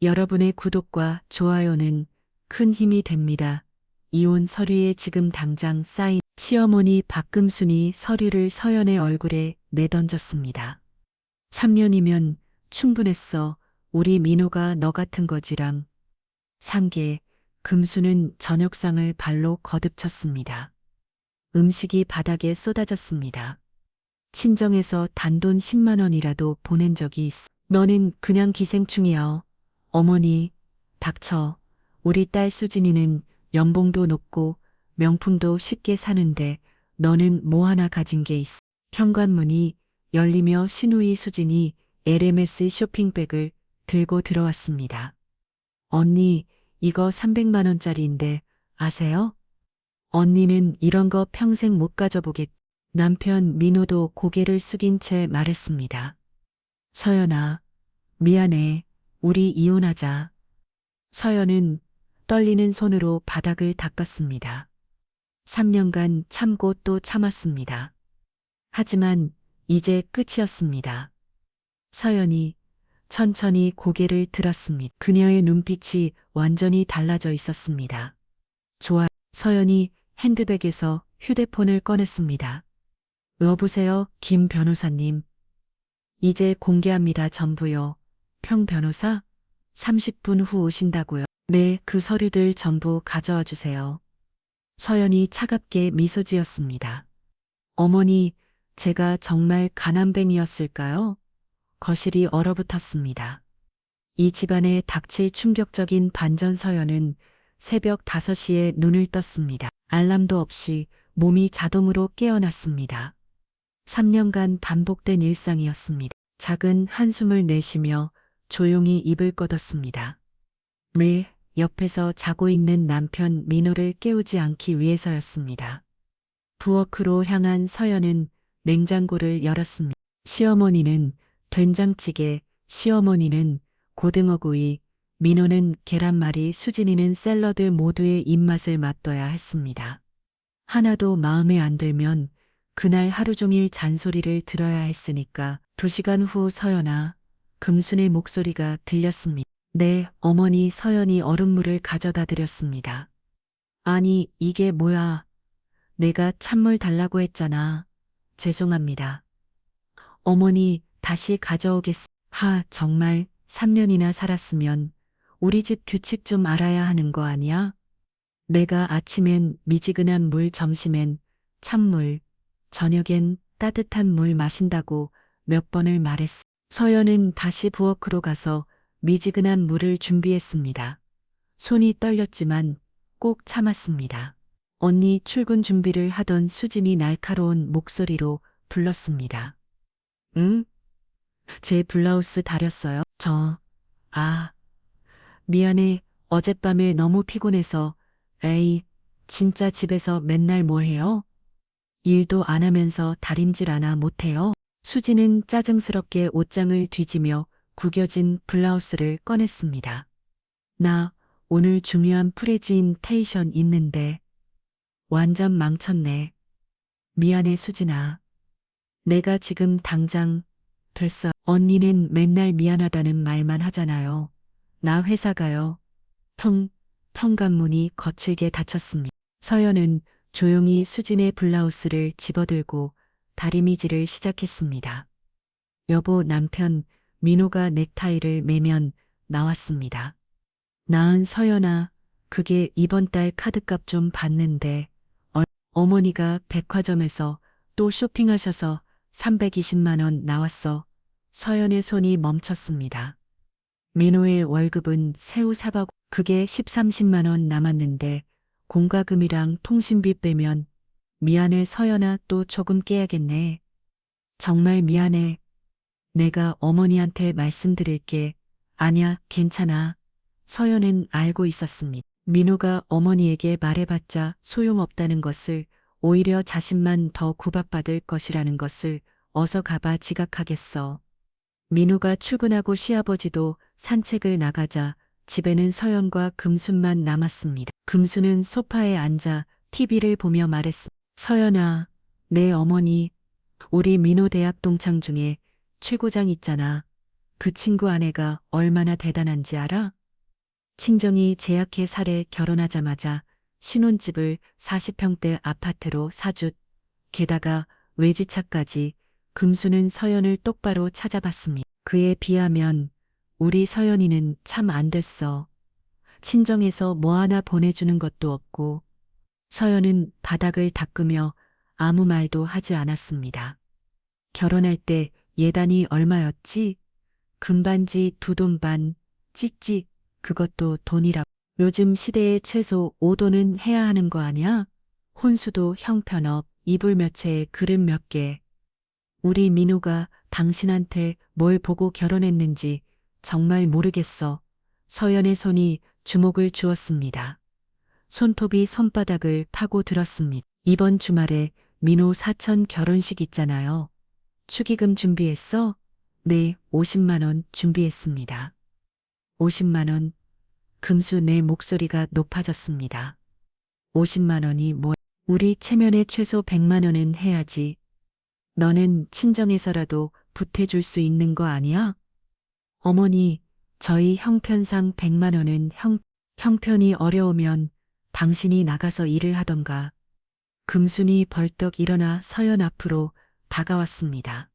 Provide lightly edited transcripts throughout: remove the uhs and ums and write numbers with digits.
여러분의 구독과 좋아요는 큰 힘이 됩니다. 이혼 서류에 지금 당장 사인. 시어머니 박금순이 서류를 서연의 얼굴에 내던졌습니다. 3년이면 충분했어. 우리 민호가 너 같은 거지랑. 3개. 금수는 저녁상을 발로 거듭쳤습니다. 음식이 바닥에 쏟아졌습니다. 친정에서 단돈 10만 원이라도 보낸 적이 있어. 너는 그냥 기생충이야. 어머니, 닥쳐. 우리 딸 수진이는 연봉도 높고 명품도 쉽게 사는데 너는 뭐 하나 가진 게 있어. 현관문이 열리며 신우이 수진이 LMS 쇼핑백을 들고 들어왔습니다. 언니, 이거 300만 원짜리인데 아세요? 언니는 이런 거 평생 못 가져보겠. 남편 민호도 고개를 숙인 채 말했습니다. 서연아, 미안해. 우리 이혼하자. 서연은 떨리는 손으로 바닥을 닦았습니다. 3년간 참고 또 참았습니다. 하지만 이제 끝이었습니다. 서연이 천천히 고개를 들었습니다. 그녀의 눈빛이 완전히 달라져 있었습니다. 좋아. 서연이 핸드백에서 휴대폰을 꺼냈습니다. 여보세요, 김 변호사님. 이제 공개합니다. 전부요. 평 변호사? 30분 후 오신다고요. 네, 그 서류들 전부 가져와 주세요. 서연이 차갑게 미소 지었습니다. 어머니, 제가 정말 가난뱅이였을까요? 거실이 얼어붙었습니다. 이 집안에 닥칠 충격적인 반전. 서연은 새벽 5시에 눈을 떴습니다. 알람도 없이 몸이 자동으로 깨어났습니다. 3년간 반복된 일상이었습니다. 작은 한숨을 내쉬며 조용히 입을 걷었습니다. 네, 옆에서 자고 있는 남편 민호를 깨우지 않기 위해서였습니다. 부엌으로 향한 서연은 냉장고를 열었습니다. 시어머니는 된장찌개, 시어머니는 고등어구이, 민호는 계란말이, 수진이는 샐러드. 모두의 입맛을 맞둬야 했습니다. 하나도 마음에 안 들면 그날 하루 종일 잔소리를 들어야 했으니까. 2시간 후 서연아, 금순의 목소리가 들렸습니다. 네, 어머니. 서연이 얼음물을 가져다 드렸습니다. 아니, 이게 뭐야? 내가 찬물 달라고 했잖아. 죄송합니다. 어머니, 다시 가져오겠습니다. 정말 3년이나 살았으면 우리 집 규칙 좀 알아야 하는 거 아니야? 내가 아침엔 미지근한 물, 점심엔 찬물, 저녁엔 따뜻한 물 마신다고 몇 번을 말했어. 서연은 다시 부엌으로 가서 미지근한 물을 준비했습니다. 손이 떨렸지만 꼭 참았습니다. 언니. 출근 준비를 하던 수진이 날카로운 목소리로 불렀습니다. 응? 제 블라우스 다렸어요? 미안해. 어젯밤에 너무 피곤해서. 에이, 진짜 집에서 맨날 뭐 해요? 일도 안 하면서 다림질 하나 못해요? 수지는 짜증스럽게 옷장을 뒤지며 구겨진 블라우스를 꺼냈습니다. 나 오늘 중요한 프레젠테이션 있는데. 완전 망쳤네. 미안해 수진아. 내가 지금 당장. 됐어. 언니는 맨날 미안하다는 말만 하잖아요. 나 회사 가요. 현관문이 거칠게 닫혔습니다. 서연은 조용히 수진의 블라우스를 집어들고 다리미질을 시작했습니다. 여보. 남편 민호가 넥타이를 매면 나왔습니다. 나은. 서연아, 그게 이번 달 카드값 좀 받는데. 어머니가 백화점에서 또 쇼핑하셔서 320만 원 나왔어. 서연의 손이 멈췄습니다. 민호의 월급은 새우 사박. 그게 10-30만 원 남았는데 공과금이랑 통신비 빼면. 미안해 서연아. 또 조금 깨야겠네. 정말 미안해. 내가 어머니한테 말씀드릴게. 아냐, 괜찮아. 서연은 알고 있었습니다. 민호가 어머니에게 말해봤자 소용없다는 것을, 오히려 자신만 더 구박받을 것이라는 것을 어서 가봐 지각하겠어. 민호가 출근하고 시아버지도 산책을 나가자 집에는 서연과 금순만 남았습니다. 금순은 소파에 앉아 TV를 보며 말했습니다. 서연아, 내 어머니, 우리 민호 대학 동창 중에 최고장 있잖아. 그 친구 아내가 얼마나 대단한지 알아? 친정이 제약회 살에 결혼하자마자 신혼집을 40평대 아파트로 사줬. 게다가 외지차까지. 금수는 서연을 똑바로 찾아봤습니다. 그에 비하면 우리 서연이는 참 안 됐어. 친정에서 뭐 하나 보내주는 것도 없고. 서연은 바닥을 닦으며 아무 말도 하지 않았습니다. 결혼할 때 예단이 얼마였지? 금반지 2돈 반, 찌찌, 그것도 돈이라고. 요즘 시대에 최소 5돈은 해야 하는 거 아냐? 혼수도 형편없, 이불 몇 채에 그릇 몇 개. 우리 민우가 당신한테 뭘 보고 결혼했는지 정말 모르겠어. 서연의 손이 주먹을 주었습니다. 손톱이 손바닥을 파고 들었습니다. 이번 주말에 민우 사촌 결혼식 있잖아요. 축의금 준비했어? 네, 50만 원 준비했습니다. 50만 원. 금수 내 목소리가 높아졌습니다. 50만 원이 뭐? 우리 체면에 최소 100만 원은 해야지. 너는 친정에서라도 보태줄 수 있는 거 아니야? 어머니, 저희 형편상 100만 원은 형편이 어려우면 당신이 나가서 일을 하던가. 금순이 벌떡 일어나 서연 앞으로 다가왔습니다.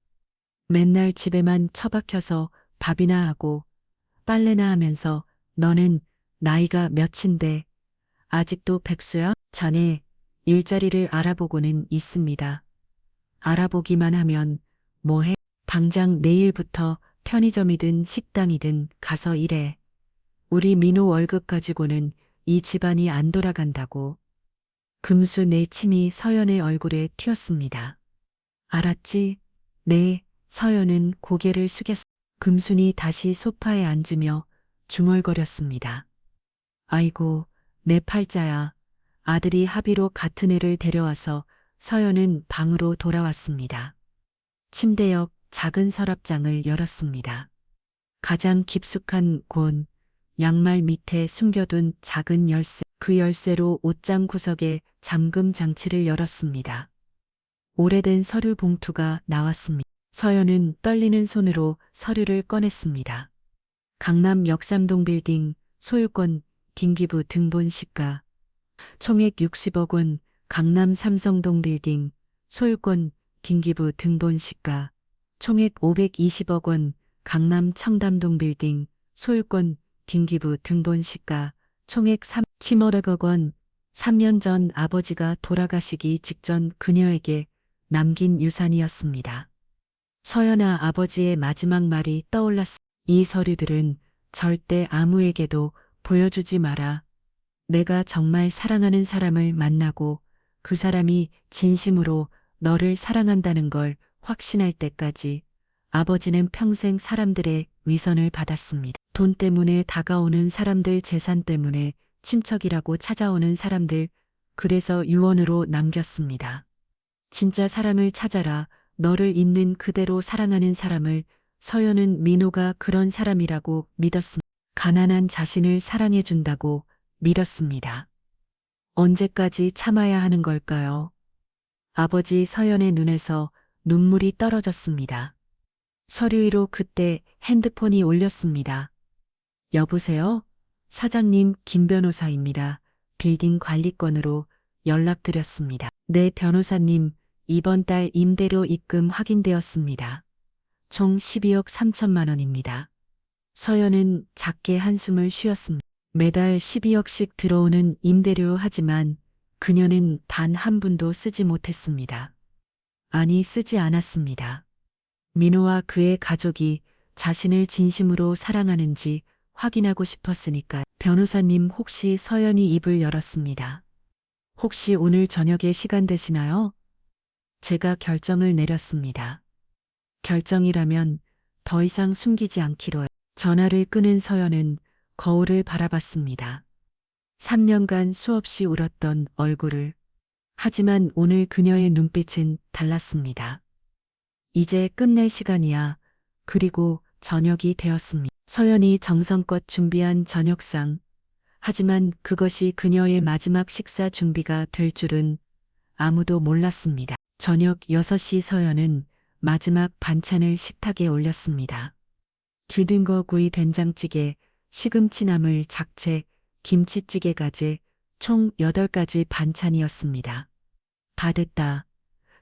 맨날 집에만 처박혀서 밥이나 하고 빨래나 하면서 너는 나이가 몇인데 아직도 백수야? 자네 일자리를 알아보고는 있습니다. 알아보기만 하면 뭐해? 당장 내일부터 편의점이든 식당이든 가서 일해. 우리 민호 월급 가지고는 이 집안이 안 돌아간다고. 금수 내 침이 서연의 얼굴에 튀었습니다. 알았지? 네, 서연은 고개를 숙였. 금순이 다시 소파에 앉으며 중얼거렸습니다. 아이고, 내 팔자야. 아들이 합의로 같은 애를 데려와서 서연은 방으로 돌아왔습니다. 침대 옆 작은 서랍장을 열었습니다. 가장 깊숙한 곳, 양말 밑에 숨겨둔 작은 열쇠, 그 열쇠로 옷장 구석에 잠금 장치를 열었습니다. 오래된 서류 봉투가 나왔습니다. 서연은 떨리는 손으로 서류를 꺼냈습니다. 강남 역삼동 빌딩, 소유권, 김기부 등본 시가. 총액 60억 원, 강남 삼성동 빌딩, 소유권, 김기부 등본 시가. 총액 520억 원, 강남 청담동 빌딩, 소유권, 김기부 등본 시가. 총액 30억 원, 3년 전 아버지가 돌아가시기 직전 그녀에게 남긴 유산이었습니다. 서연아, 아버지의 마지막 말이 떠올랐습니다. 이 서류들은 절대 아무에게도 보여주지 마라. 내가 정말 사랑하는 사람을 만나고 그 사람이 진심으로 너를 사랑한다는 걸 확신할 때까지. 아버지는 평생 사람들의 위선을 받았습니다. 돈 때문에 다가오는 사람들, 재산 때문에 친척이라고 찾아오는 사람들, 그래서 유언으로 남겼습니다. 진짜 사람을 찾아라. 너를 있는 그대로 사랑하는 사람을. 서연은 민호가 그런 사람이라고 믿었습니다. 가난한 자신을 사랑해준다고 믿었습니다. 언제까지 참아야 하는 걸까요? 아버지 서연의 눈에서 눈물이 떨어졌습니다. 서류 위로 그때 핸드폰이 울렸습니다. 여보세요? 사장님, 김 변호사입니다. 빌딩 관리권으로 연락드렸습니다. 네, 변호사님, 이번 달 임대료 입금 확인되었습니다. 총 12억 3천만 원입니다. 서연은 작게 한숨을 쉬었습니다. 매달 12억씩 들어오는 임대료, 하지만 그녀는 단 한 푼도 쓰지 못했습니다. 아니, 쓰지 않았습니다. 민호와 그의 가족이 자신을 진심으로 사랑하는지 확인하고 싶었으니까. 변호사님, 혹시 서연이 입을 열었습니다. 혹시 오늘 저녁에 시간 되시나요? 제가 결정을 내렸습니다. 결정이라면 더 이상 숨기지 않기로요. 전화를 끊은 서연은 거울을 바라봤습니다. 3년간 수없이 울었던 얼굴을. 하지만 오늘 그녀의 눈빛은 달랐습니다. 이제 끝낼 시간이야. 그리고 저녁이 되었습니다. 서연이 정성껏 준비한 저녁상. 하지만 그것이 그녀의 마지막 식사 준비가 될 줄은 아무도 몰랐습니다. 저녁 6시, 서연은 마지막 반찬을 식탁에 올렸습니다. 기등거 구이 된장찌개, 시금치나물 잡채, 김치찌개까지 총 8가지 반찬이었습니다. 다 됐다.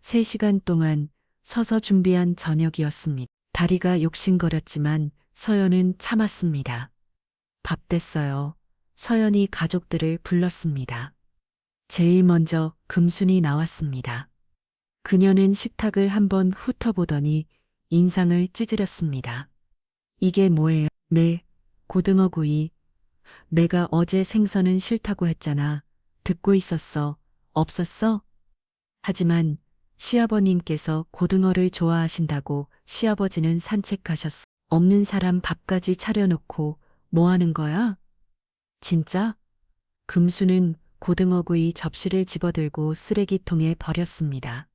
3시간 동안 서서 준비한 저녁이었습니다. 다리가 욕심거렸지만 서연은 참았습니다. 밥 됐어요. 서연이 가족들을 불렀습니다. 제일 먼저 금순이 나왔습니다. 그녀는 식탁을 한번 훑어보더니 인상을 찌푸렸습니다. 이게 뭐예요? 네, 고등어구이. 내가 어제 생선은 싫다고 했잖아. 듣고 있었어. 없었어? 하지만 시아버님께서 고등어를 좋아하신다고 시아버지는 산책하셨어. 없는 사람 밥까지 차려놓고 뭐 하는 거야? 진짜? 금수는 고등어구이 접시를 집어들고 쓰레기통에 버렸습니다.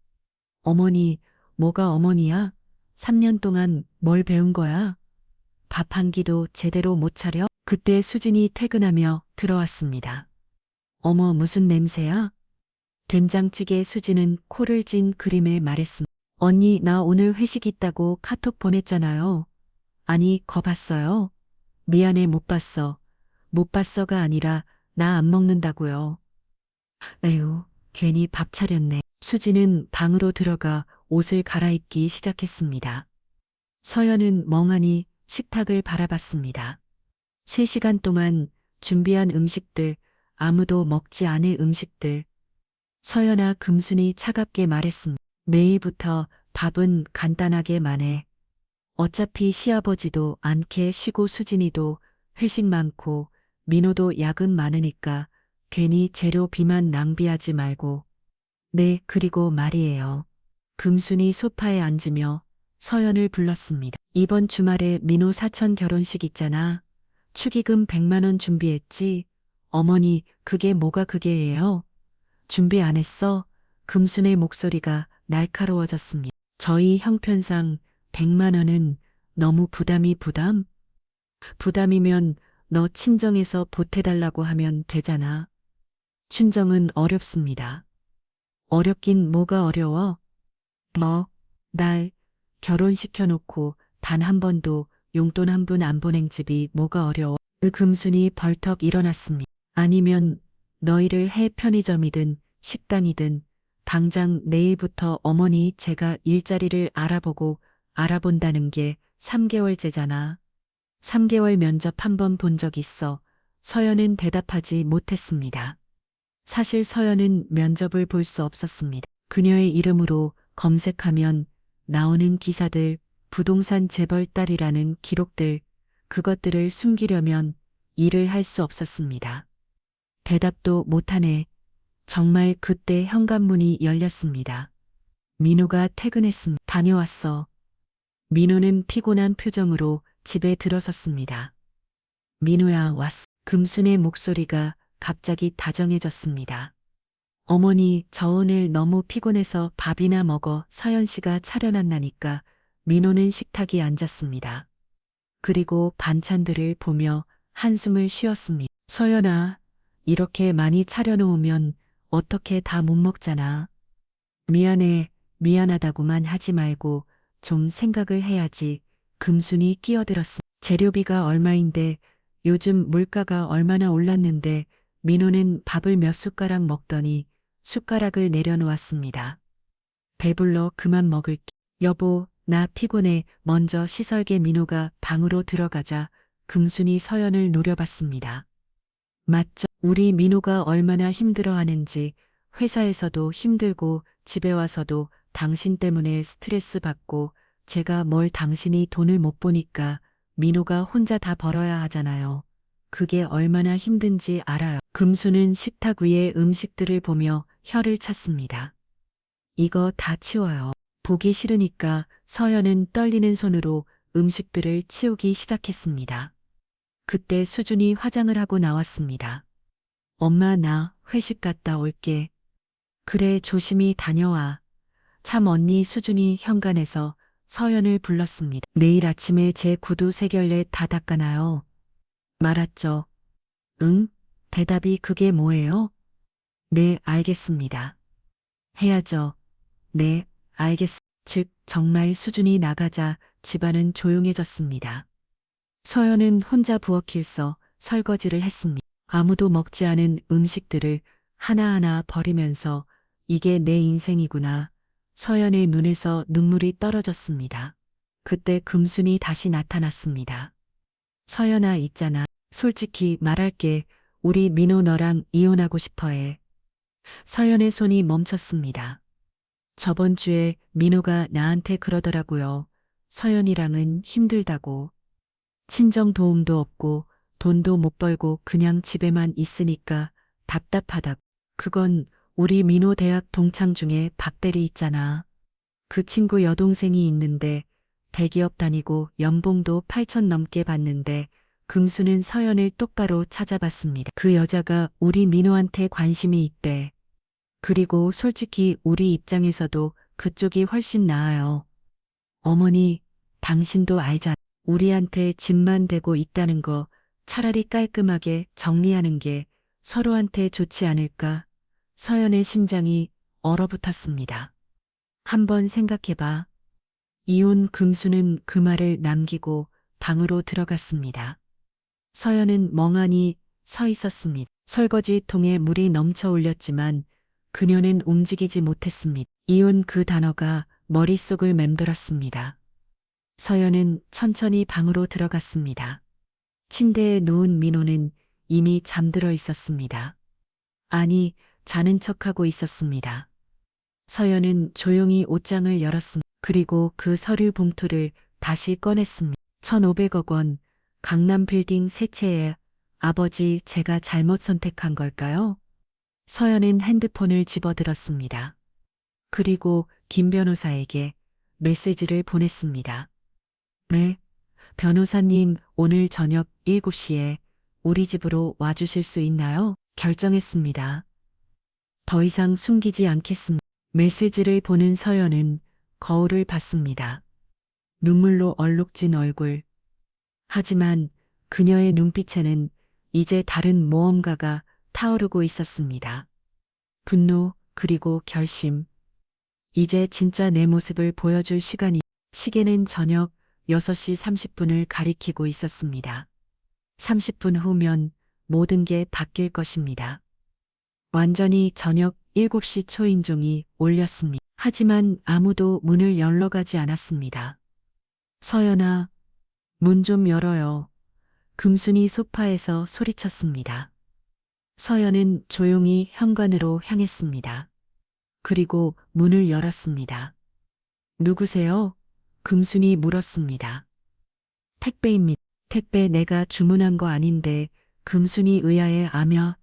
어머니, 뭐가 어머니야? 3년 동안 뭘 배운 거야? 밥 한 끼도 제대로 못 차려? 그때 수진이 퇴근하며 들어왔습니다. 어머, 무슨 냄새야? 된장찌개. 수진은 코를 진 그림에 말했습니다. 언니, 나 오늘 회식 있다고 카톡 보냈잖아요. 아니, 거 봤어요? 미안해, 못 봤어. 못 봤어가 아니라 나 안 먹는다고요. 에휴, 괜히 밥 차렸네. 수진은 방으로 들어가 옷을 갈아입기 시작했습니다. 서연은 멍하니 식탁을 바라봤습니다. 3시간 동안 준비한 음식들, 아무도 먹지 않을 음식들. 서연아, 금순이 차갑게 말했습니다. 내일부터 밥은 간단하게만 해. 어차피 시아버지도 않게 쉬고 수진이도 회식 많고 민호도 야근 많으니까 괜히 재료 비만 낭비하지 말고. 네, 그리고 말이에요. 금순이 소파에 앉으며 서연을 불렀습니다. 이번 주말에 민호 사촌 결혼식 있잖아. 축의금 100만 원 준비했지? 어머니, 그게 뭐가 그게예요? 준비 안 했어? 금순의 목소리가 날카로워졌습니다. 저희 형편상 100만 원은 너무 부담? 부담이면 너 친정에서 보태달라고 하면 되잖아. 친정은 어렵습니다. 어렵긴 뭐가 어려워? 뭐, 날 결혼시켜놓고 단 한 번도 용돈 한 푼 안 보낸 집이 뭐가 어려워? 금순이 벌떡 일어났습니다. 아니면 너희를 해 편의점이든 식당이든 당장 내일부터 어머니 제가 일자리를 알아본다는 게 3개월째잖아. 3개월 면접 한 번 본 적 있어. 서연은 대답하지 못했습니다. 사실 서연은 면접을 볼 수 없었습니다. 그녀의 이름으로 검색하면 나오는 기사들, 부동산 재벌 딸이라는 기록들, 그것들을 숨기려면 일을 할 수 없었습니다. 대답도 못하네. 정말 그때 현관문이 열렸습니다. 민호가 퇴근했습니다. 다녀왔어. 민호는 피곤한 표정으로 집에 들어섰습니다. 민호야, 왔어. 금순의 목소리가 갑자기 다정해졌습니다. 어머니, 저 오늘 너무 피곤해서 밥이나 먹어. 서연 씨가 차려놨나니까. 민호는 식탁에 앉았습니다. 그리고 반찬들을 보며 한숨을 쉬었습니다. 서연아, 이렇게 많이 차려놓으면 어떻게 다 못 먹잖아. 미안해, 미안하다고만 하지 말고 좀 생각을 해야지. 금순이 끼어들었습니다. 재료비가 얼마인데 요즘 물가가 얼마나 올랐는데. 민호는 밥을 몇 숟가락 먹더니 숟가락을 내려놓았습니다. 배불러 그만 먹을게. 여보, 나 피곤해. 먼저 씻을게. 민호가 방으로 들어가자 금순이 서연을 노려봤습니다. 맞죠? 우리 민호가 얼마나 힘들어하는지. 회사에서도 힘들고 집에 와서도 당신 때문에 스트레스 받고 제가 뭘 당신이 돈을 못 보니까 민호가 혼자 다 벌어야 하잖아요. 그게 얼마나 힘든지 알아요. 금수는 식탁 위의 음식들을 보며 혀를 찼습니다. 이거 다 치워요. 보기 싫으니까. 서연은 떨리는 손으로 음식들을 치우기 시작했습니다. 그때 수준이 화장을 하고 나왔습니다. 엄마, 나 회식 갔다 올게. 그래, 조심히 다녀와. 참. 언니. 수준이 현관에서 서연을 불렀습니다. 내일 아침에 제 구두 3켤레 다 닦아놔요. 말았죠? 응? 대답이 그게 뭐예요? 네, 알겠습니다. 해야죠. 네, 즉, 정말. 수준이 나가자 집안은 조용해졌습니다. 서연은 혼자 부엌일서 설거지를 했습니다. 아무도 먹지 않은 음식들을 하나하나 버리면서 이게 내 인생이구나. 서연의 눈에서 눈물이 떨어졌습니다. 그때 금순이 다시 나타났습니다. 서연아, 있잖아. 솔직히 말할게. 우리 민호 너랑 이혼하고 싶어 해. 서연의 손이 멈췄습니다. 저번 주에 민호가 나한테 그러더라고요. 서연이랑은 힘들다고. 친정 도움도 없고 돈도 못 벌고 그냥 집에만 있으니까 답답하다고. 그건 우리 민호 대학 동창 중에 박대리 있잖아. 그 친구 여동생이 있는데 대기업 다니고 연봉도 8천 넘게 받는데 금수는 서연을 똑바로 찾아봤습니다. 그 여자가 우리 민호한테 관심이 있대. 그리고 솔직히 우리 입장에서도 그쪽이 훨씬 나아요. 어머니, 당신도 알잖아. 우리한테 짐만 되고 있다는 거 차라리 깔끔하게 정리하는 게 서로한테 좋지 않을까? 서연의 심장이 얼어붙었습니다. 한번 생각해봐. 이혼. 금수는 그 말을 남기고 방으로 들어갔습니다. 서연은 멍하니 서 있었습니다. 설거지통에 물이 넘쳐 올렸지만 그녀는 움직이지 못했습니다. 이혼, 그 단어가 머릿속을 맴돌았습니다. 서연은 천천히 방으로 들어갔습니다. 침대에 누운 민호는 이미 잠들어 있었습니다. 아니, 자는 척하고 있었습니다. 서연은 조용히 옷장을 열었습니다. 그리고 그 서류 봉투를 다시 꺼냈습니다. 1,500억 원, 강남 빌딩 세 채에. 아버지, 제가 잘못 선택한 걸까요? 서연은 핸드폰을 집어들었습니다. 그리고 김 변호사에게 메시지를 보냈습니다. 네, 변호사님, 오늘 저녁 7시에 우리 집으로 와주실 수 있나요? 결정했습니다. 더 이상 숨기지 않겠습니다. 메시지를 보는 서연은 거울을 봤습니다. 눈물로 얼룩진 얼굴. 하지만 그녀의 눈빛에는 이제 다른 무언가가 타오르고 있었습니다. 분노, 그리고 결심. 이제 진짜 내 모습을 보여줄 시간이. 시계는 저녁 6시 30분을 가리키고 있었습니다. 30분 후면 모든 게 바뀔 것입니다. 완전히 저녁 7시 초인종이 울렸습니다. 하지만 아무도 문을 열러 가지 않았습니다. 서연아, 문 좀 열어요. 금순이 소파에서 소리쳤습니다. 서연은 조용히 현관으로 향했습니다. 그리고 문을 열었습니다. 누구세요? 금순이 물었습니다. 택배입니다. 택배 내가 주문한 거 아닌데. 금순이 의아해 하며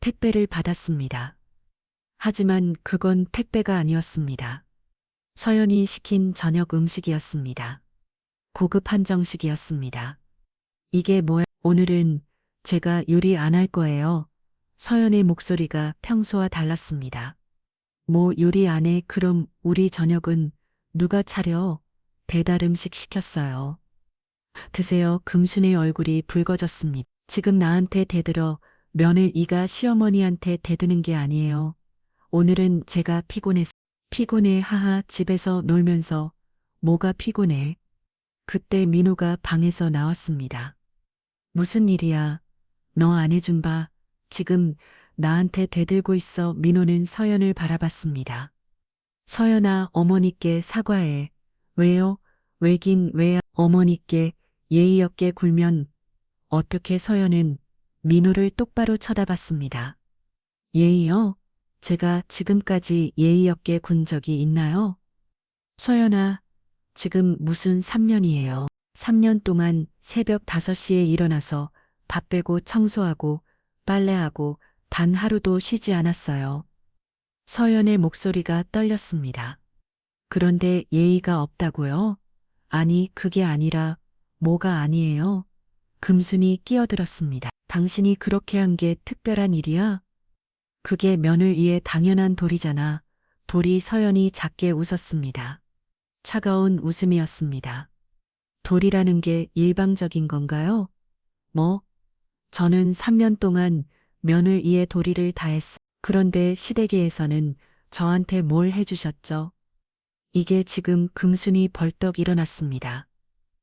택배를 받았습니다. 하지만 그건 택배가 아니었습니다. 서연이 시킨 저녁 음식이었습니다. 고급 한정식이었습니다. 이게 뭐야? 오늘은 제가 요리 안 할 거예요. 서연의 목소리가 평소와 달랐습니다. 뭐 요리 안 해? 그럼 우리 저녁은 누가 차려? 배달 음식 시켰어요. 드세요. 금순의 얼굴이 붉어졌습니다. 지금 나한테 대들어. 며느리가 시어머니한테 대드는 게 아니에요. 오늘은 제가 피곤해서. 피곤해. 하하. 집에서 놀면서. 뭐가 피곤해? 그때 민호가 방에서 나왔습니다. 무슨 일이야? 너 안 해준 바. 지금 나한테 대들고 있어. 민호는 서연을 바라봤습니다. 서연아, 어머니께 사과해. 왜요? 왜긴 왜야? 어머니께 예의 없게 굴면 어떻게? 서연은 민호를 똑바로 쳐다봤습니다. 예의요? 제가 지금까지 예의 없게 군 적이 있나요? 서연아, 지금 무슨 3년이에요. 3년 동안 새벽 5시에 일어나서 밥 빼고 청소하고 빨래하고 단 하루도 쉬지 않았어요. 서연의 목소리가 떨렸습니다. 그런데 예의가 없다고요? 아니, 그게 아니라. 뭐가 아니에요? 금순이 끼어들었습니다. 당신이 그렇게 한 게 특별한 일이야? 그게 며느리의 당연한 도리잖아. 도리. 서연이 작게 웃었습니다. 차가운 웃음이었습니다. 도리라는 게 일방적인 건가요? 뭐? 저는 3년 동안 며느리의 도리를 다했어. 그런데 시댁에서는 저한테 뭘 해주셨죠? 이게 지금. 금순이 벌떡 일어났습니다.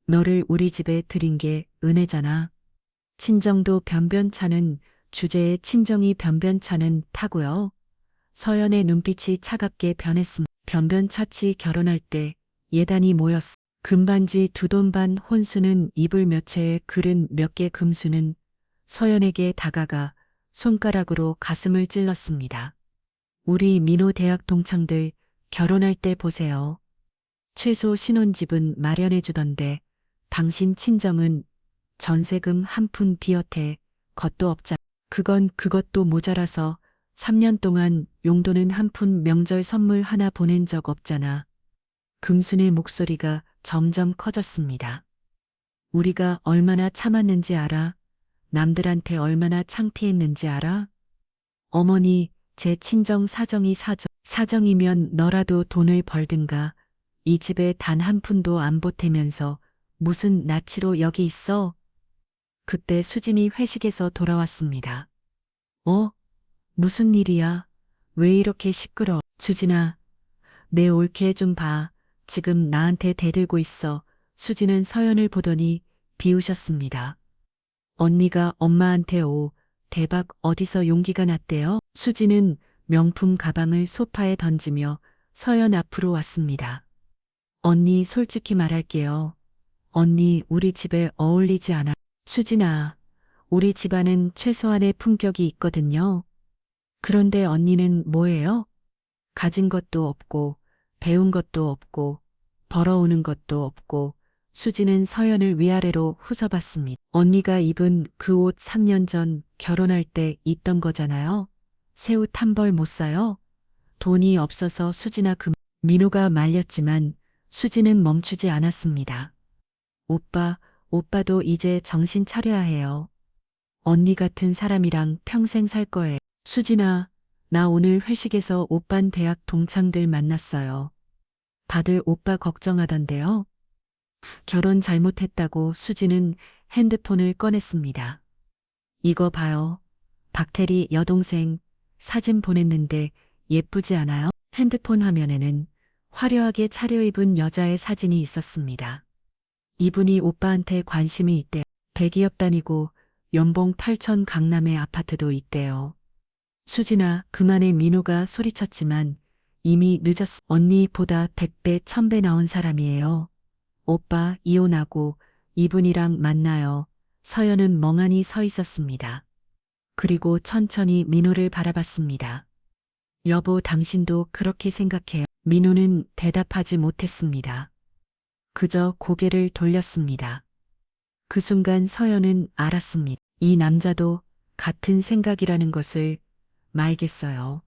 너를 우리 집에 들인 게 은혜잖아. 친정도 변변찮은 주제에 친정이 변변찮은 타고요. 서연의 눈빛이 차갑게 변했습니다. 변변차치 결혼할 때 예단이 모였어. 금반지 2돈 반 혼수는 이불 몇 채에 글은 몇 개 금수는 서연에게 다가가 손가락으로 가슴을 찔렀습니다. 우리 민호 대학 동창들 결혼할 때 보세요. 최소 신혼집은 마련해 주던데 당신 친정은 전세금 한 푼 비어태 것도 없자. 그건 그것도 모자라서 3년 동안 용돈은 한 푼 명절 선물 하나 보낸 적 없잖아. 금순의 목소리가 점점 커졌습니다. 우리가 얼마나 참았는지 알아? 남들한테 얼마나 창피했는지 알아? 어머니, 제 친정 사정이면 너라도 돈을 벌든가. 이 집에 단 한 푼도 안 보태면서 무슨 낯으로 여기 있어? 그때 수진이 회식에서 돌아왔습니다. 무슨 일이야? 왜 이렇게 시끄러? 수진아, 내 올케 좀 봐. 지금 나한테 대들고 있어. 수진은 서연을 보더니 비우셨습니다. 언니가 엄마한테 대박 어디서 용기가 났대요? 수진은 명품 가방을 소파에 던지며 서연 앞으로 왔습니다. 언니 솔직히 말할게요. 언니 우리 집에 어울리지 않아. 수진아, 우리 집안은 최소한의 품격이 있거든요. 그런데 언니는 뭐예요? 가진 것도 없고, 배운 것도 없고, 벌어오는 것도 없고, 수지는 서연을 위아래로 후서봤습니다. 언니가 입은 그 옷 3년 전 결혼할 때 있던 거잖아요. 새 옷 한 벌 못 사요? 돈이 없어서 수지나 민호가 말렸지만 수지는 멈추지 않았습니다. 오빠도 이제 정신 차려야 해요. 언니 같은 사람이랑 평생 살 거예요. 수진아, 나 오늘 회식에서 오빤 대학 동창들 만났어요. 다들 오빠 걱정하던데요. 결혼 잘못했다고 수진은 핸드폰을 꺼냈습니다. 이거 봐요. 박태리 여동생 사진 보냈는데 예쁘지 않아요? 핸드폰 화면에는 화려하게 차려입은 여자의 사진이 있었습니다. 이분이 오빠한테 관심이 있대요. 대기업 다니고 연봉 8천 강남의 아파트도 있대요. 수진아, 그만해. 민호가 소리쳤지만 이미 늦었어. 언니보다 100배, 1000배 나온 사람이에요. 오빠 이혼하고 이분이랑 만나요. 서연은 멍하니 서 있었습니다. 그리고 천천히 민호를 바라봤습니다. 여보, 당신도 그렇게 생각해요? 민호는 대답하지 못했습니다. 그저 고개를 돌렸습니다. 그 순간 서연은 알았습니다. 이 남자도 같은 생각이라는 것을 말겠어요.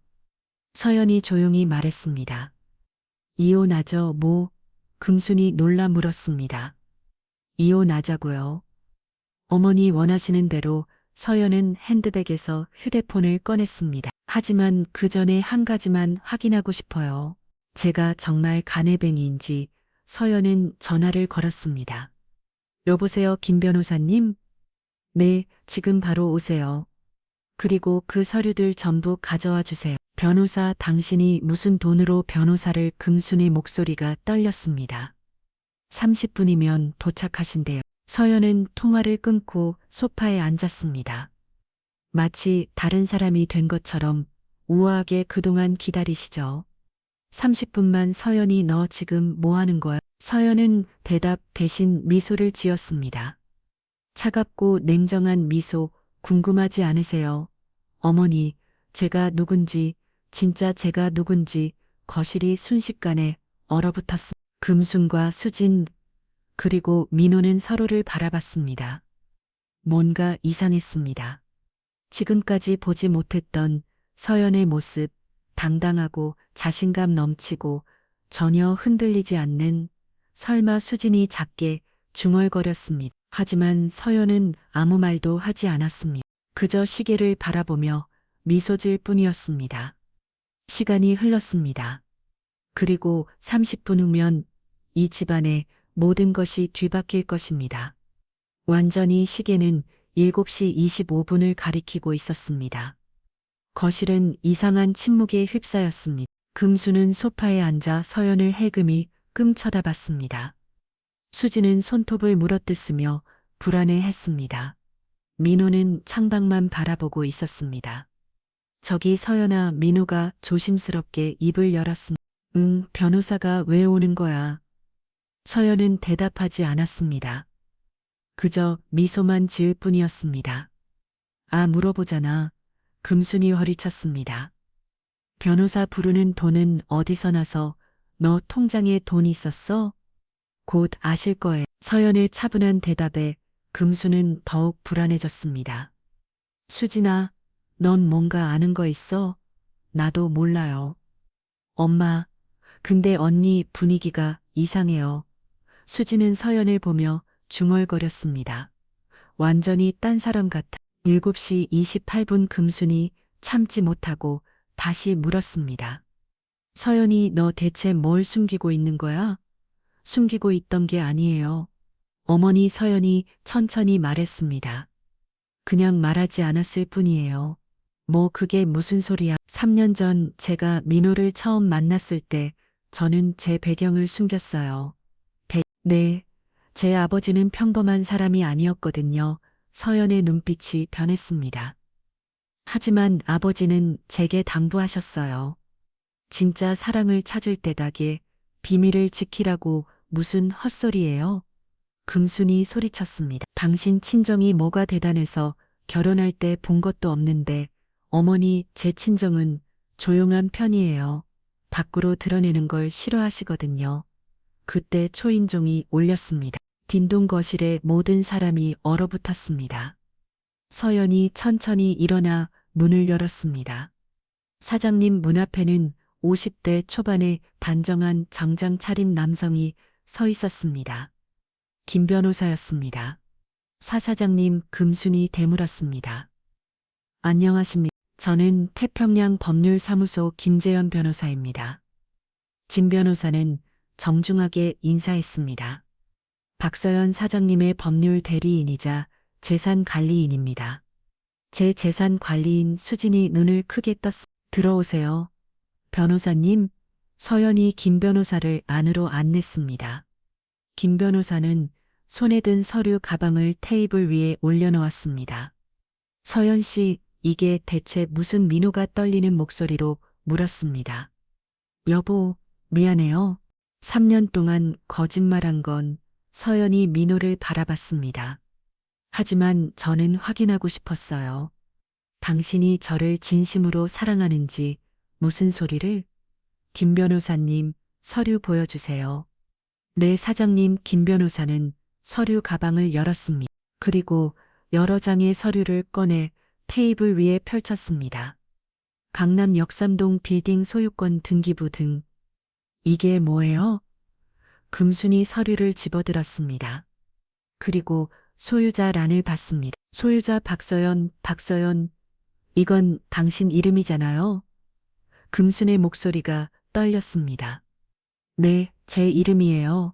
서연이 조용히 말했습니다. 이혼하죠, 뭐? 금순이 놀라 물었습니다. 이혼하자고요. 어머니 원하시는 대로 서연은 핸드백에서 휴대폰을 꺼냈습니다. 하지만 그 전에 한 가지만 확인하고 싶어요. 제가 정말 간해뱅이인지. 서연은 전화를 걸었습니다. 여보세요, 김 변호사님? 네, 지금 바로 오세요. 그리고 그 서류들 전부 가져와 주세요. 변호사, 당신이 무슨 돈으로 변호사를? 금순의 목소리가 떨렸습니다. 30분이면 도착하신대요. 서연은 통화를 끊고 소파에 앉았습니다. 마치 다른 사람이 된 것처럼 우아하게 그동안 기다리시죠. 30분만. 서연이 너 지금 뭐 하는 거야? 서연은 대답 대신 미소를 지었습니다. 차갑고 냉정한 미소. 궁금하지 않으세요? 어머니, 제가 누군지, 진짜 제가 누군지. 거실이 순식간에 얼어붙었습니다. 금순과 수진, 그리고 민호는 서로를 바라봤습니다. 뭔가 이상했습니다. 지금까지 보지 못했던 서연의 모습, 당당하고 자신감 넘치고 전혀 흔들리지 않는. 설마 수진이 작게 중얼거렸습니다. 하지만 서연은 아무 말도 하지 않았습니다. 그저 시계를 바라보며 미소 질 뿐이었습니다. 시간이 흘렀습니다. 그리고 30분 후면 이 집안의 모든 것이 뒤바뀔 것입니다. 완전히. 시계는 7시 25분을 가리키고 있었습니다. 거실은 이상한 침묵에 휩싸였습니다. 금수는 소파에 앉아 서연을 해금이 끔 쳐다봤습니다. 수지는 손톱을 물어뜯으며 불안해했습니다. 민호는 창밖만 바라보고 있었습니다. 저기 서연아. 민호가 조심스럽게 입을 열었습니다. 응, 변호사가 왜 오는 거야? 서연은 대답하지 않았습니다. 그저 미소만 지을 뿐이었습니다. 아, 물어보잖아. 금순이 허리쳤습니다. 변호사 부르는 돈은 어디서 나서? 너 통장에 돈 있었어? 곧 아실 거예요. 서연의 차분한 대답에 금수는 더욱 불안해졌습니다. 수진아, 넌 뭔가 아는 거 있어? 나도 몰라요. 엄마, 근데 언니 분위기가 이상해요. 수진은 서연을 보며 중얼거렸습니다. 완전히 딴 사람 같아. 7시 28분 금순이 참지 못하고 다시 물었습니다. 서연이 너 대체 뭘 숨기고 있는 거야? 숨기고 있던 게 아니에요. 어머니. 서연이 천천히 말했습니다. 그냥 말하지 않았을 뿐이에요. 뭐 그게 무슨 소리야. 3년 전 제가 민호를 처음 만났을 때 저는 제 배경을 숨겼어요. 네, 제 아버지는 평범한 사람이 아니었거든요. 서연의 눈빛이 변했습니다. 하지만 아버지는 제게 당부하셨어요. 진짜 사랑을 찾을 때다게 비밀을 지키라고. 무슨 헛소리예요? 금순이 소리쳤습니다. 당신 친정이 뭐가 대단해서 결혼할 때 본 것도 없는데. 어머니, 제 친정은 조용한 편이에요. 밖으로 드러내는 걸 싫어하시거든요. 그때 초인종이 울렸습니다. 딘동 거실에 모든 사람이 얼어붙었습니다. 서연이 천천히 일어나 문을 열었습니다. 사장님. 문 앞에는 50대 초반의 단정한 정장 차림 남성이 서 있었습니다. 김 변호사였습니다. 사 사장님. 금순이 되물었습니다. 안녕하십니까. 저는 태평양 법률사무소 김재현 변호사입니다. 진 변호사는 정중하게 인사했습니다. 박서연 사장님의 법률 대리인이자 재산 관리인입니다. 제 재산 관리인 수진이 눈을 크게 떴습니다. 들어오세요. 변호사님. 서연이 김 변호사를 안으로 안냈습니다. 김 변호사는 손에 든 서류 가방을 테이블 위에 올려놓았습니다. 서연 씨, 이게 대체 무슨? 민호가 떨리는 목소리로 물었습니다. 여보, 미안해요. 3년 동안 거짓말한 건. 서연이 민호를 바라봤습니다. 하지만 저는 확인하고 싶었어요. 당신이 저를 진심으로 사랑하는지. 무슨 소리를? 김 변호사님, 서류 보여주세요. 네, 사장님. 김 변호사는 서류 가방을 열었습니다. 그리고 여러 장의 서류를 꺼내 테이블 위에 펼쳤습니다. 강남 역삼동 빌딩 소유권 등기부 등. 이게 뭐예요? 금순이 서류를 집어들었습니다. 그리고 소유자란을 봤습니다. 소유자 박서연. 박서연, 이건 당신 이름이잖아요. 금순의 목소리가 떨렸습니다. 네, 제 이름이에요.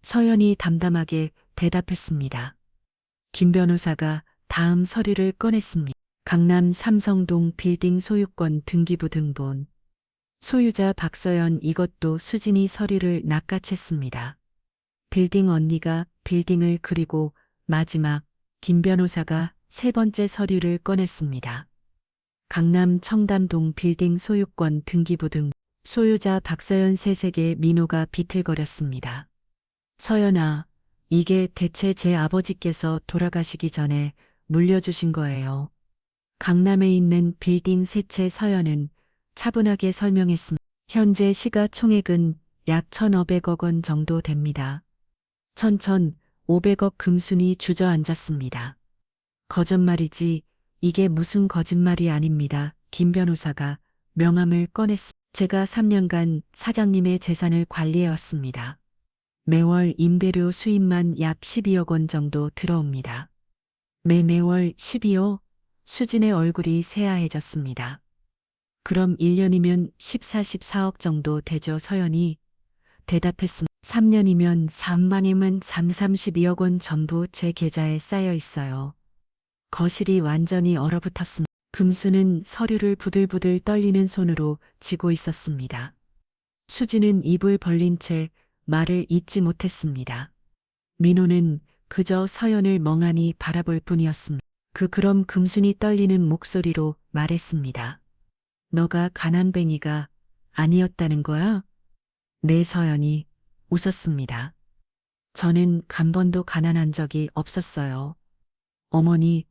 서연이 담담하게 대답했습니다. 김 변호사가 다음 서류를 꺼냈습니다. 강남 삼성동 빌딩 소유권 등기부 등본. 소유자 박서연. 이것도 수진이 서류를 낚아챘습니다. 빌딩 언니가 빌딩을. 그리고 마지막 김 변호사가 세 번째 서류를 꺼냈습니다. 강남 청담동 빌딩 소유권 등기부 등. 소유자 박서연. 세세계. 민호가 비틀거렸습니다. 서연아, 이게 대체 제 아버지께서 돌아가시기 전에 물려주신 거예요. 강남에 있는 빌딩 세 채. 서연은 차분하게 설명했습니다. 현재 시가총액은 약 1,500억 원 정도 됩니다. 1,500억. 금순이 주저앉았습니다. 거짓말이지. 이게 무슨 거짓말이 아닙니다. 김 변호사가 명함을 꺼냈습니다. 제가 3년간 사장님의 재산을 관리해왔습니다. 매월 임대료 수입만 약 12억 원 정도 들어옵니다. 매월 12억? 수진의 얼굴이 새하얘졌습니다. 그럼 1년이면 14억 정도 되죠. 서연이 대답했습니다. 3년이면 3만이면 32억 원 전부 제 계좌에 쌓여 있어요. 거실이 완전히 얼어붙었습니다. 금수는 서류를 부들부들 떨리는 손으로 쥐고 있었습니다. 수지는 입을 벌린 채 말을 잇지 못했습니다. 민호는 그저 서연을 멍하니 바라볼 뿐이었습니다. 그럼 금순이 떨리는 목소리로 말했습니다. 너가 가난뱅이가 아니었다는 거야? 네, 서연이 웃었습니다. 저는 간 번도 가난한 적이 없었어요. 어머니,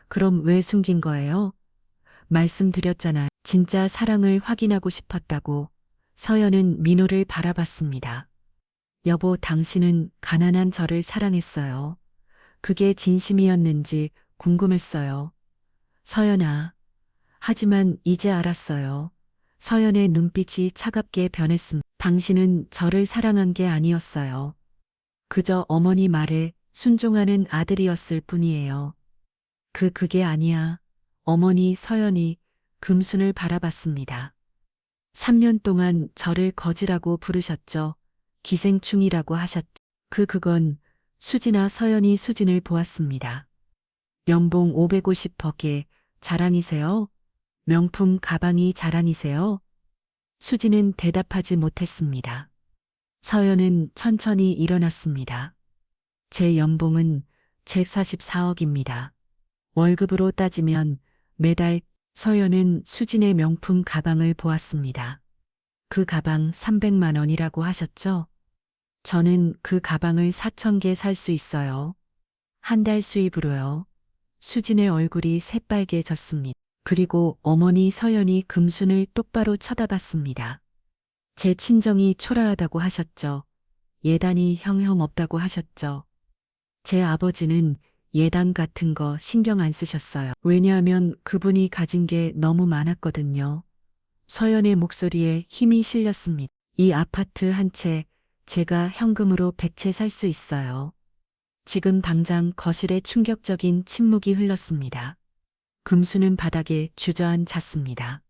그럼 왜 숨긴 거예요? 말씀드렸잖아요. 진짜 사랑을 확인하고 싶었다고. 서연은 민호를 바라봤습니다. 여보, 당신은 가난한 저를 사랑했어요. 그게 진심이었는지 궁금했어요. 서연아. 하지만 이제 알았어요. 서연의 눈빛이 차갑게 변했습니다. 당신은 저를 사랑한 게 아니었어요. 그저 어머니 말에 순종하는 아들이었을 뿐이에요. 그게 아니야. 어머니. 서연이 금순을 바라봤습니다. 3년 동안 저를 거지라고 부르셨죠. 기생충이라고 하셨죠. 그건 수지나 서연이 수진을 보았습니다. 연봉 550억에 자랑이세요? 명품 가방이 자랑이세요? 수지는 대답하지 못했습니다. 서연은 천천히 일어났습니다. 제 연봉은 144억입니다. 월급으로 따지면 매달. 서연은 수진의 명품 가방을 보았습니다. 그 가방 300만 원이라고 하셨죠? 저는 그 가방을 4,000개 살 수 있어요. 한 달 수입으로요. 수진의 얼굴이 새빨개졌습니다. 그리고 어머니. 서연이 금순을 똑바로 쳐다봤습니다. 제 친정이 초라하다고 하셨죠. 예단이 형형 없다고 하셨죠. 제 아버지는 예단 같은 거 신경 안 쓰셨어요. 왜냐하면 그분이 가진 게 너무 많았거든요. 서연의 목소리에 힘이 실렸습니다. 이 아파트 한 채 제가 현금으로 100채 살 수 있어요. 지금 당장. 거실에 충격적인 침묵이 흘렀습니다. 금수는 바닥에 주저앉았습니다.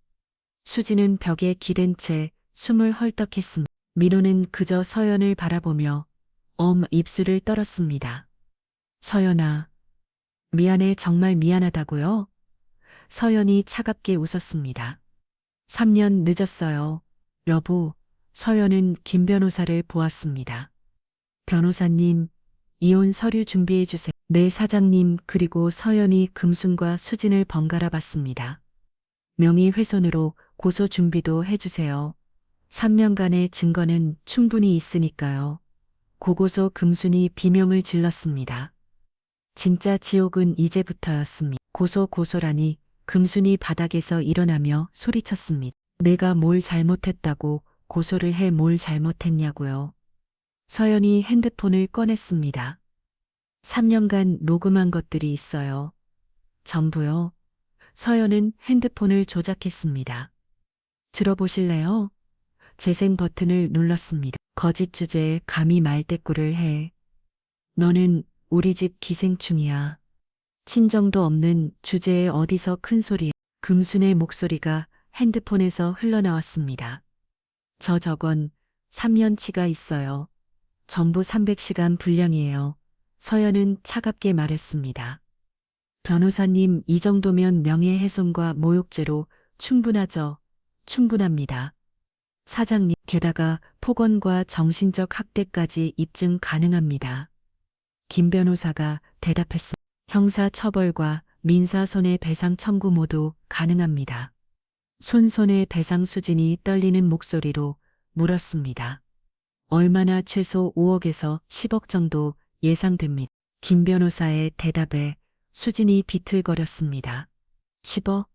수지는 벽에 기댄 채 숨을 헐떡했습니다. 민호는 그저 서연을 바라보며 입술을 떨었습니다. 서연아, 미안해. 정말 미안하다고요? 서연이 차갑게 웃었습니다. 3년 늦었어요. 여보. 서연은 김 변호사를 보았습니다. 변호사님, 이혼 서류 준비해 주세요. 네, 사장님. 그리고 서연이 금순과 수진을 번갈아 봤습니다. 명의훼손으로 고소 준비도 해주세요. 3년간의 증거는 충분히 있으니까요. 고고소. 금순이 비명을 질렀습니다. 진짜 지옥은 이제부터였습니다. 고소라니. 금순이 바닥에서 일어나며 소리쳤습니다. 내가 뭘 잘못했다고 고소를 해. 뭘 잘못했냐고요. 서연이 핸드폰을 꺼냈습니다. 3년간 녹음한 것들이 있어요. 전부요. 서연은 핸드폰을 조작했습니다. 들어보실래요? 재생 버튼을 눌렀습니다. 거짓 주제에 감히 말대꾸를 해. 너는 우리 집 기생충이야. 친정도 없는 주제에 어디서 큰 소리야. 금순의 목소리가 핸드폰에서 흘러나왔습니다. 저건 3년치가 있어요. 전부 300시간 분량이에요. 서연은 차갑게 말했습니다. 변호사님, 이 정도면 명예훼손과 모욕죄로 충분하죠. 충분합니다. 사장님, 게다가 폭언과 정신적 학대까지 입증 가능합니다. 김 변호사가 대답했습니다. 형사처벌과 민사손해배상 청구 모두 가능합니다. 손해배상. 수진이 떨리는 목소리로 물었습니다. 얼마나? 최소 5억에서 10억 정도 예상됩니다. 김 변호사의 대답에 수진이 비틀거렸습니다. 10억?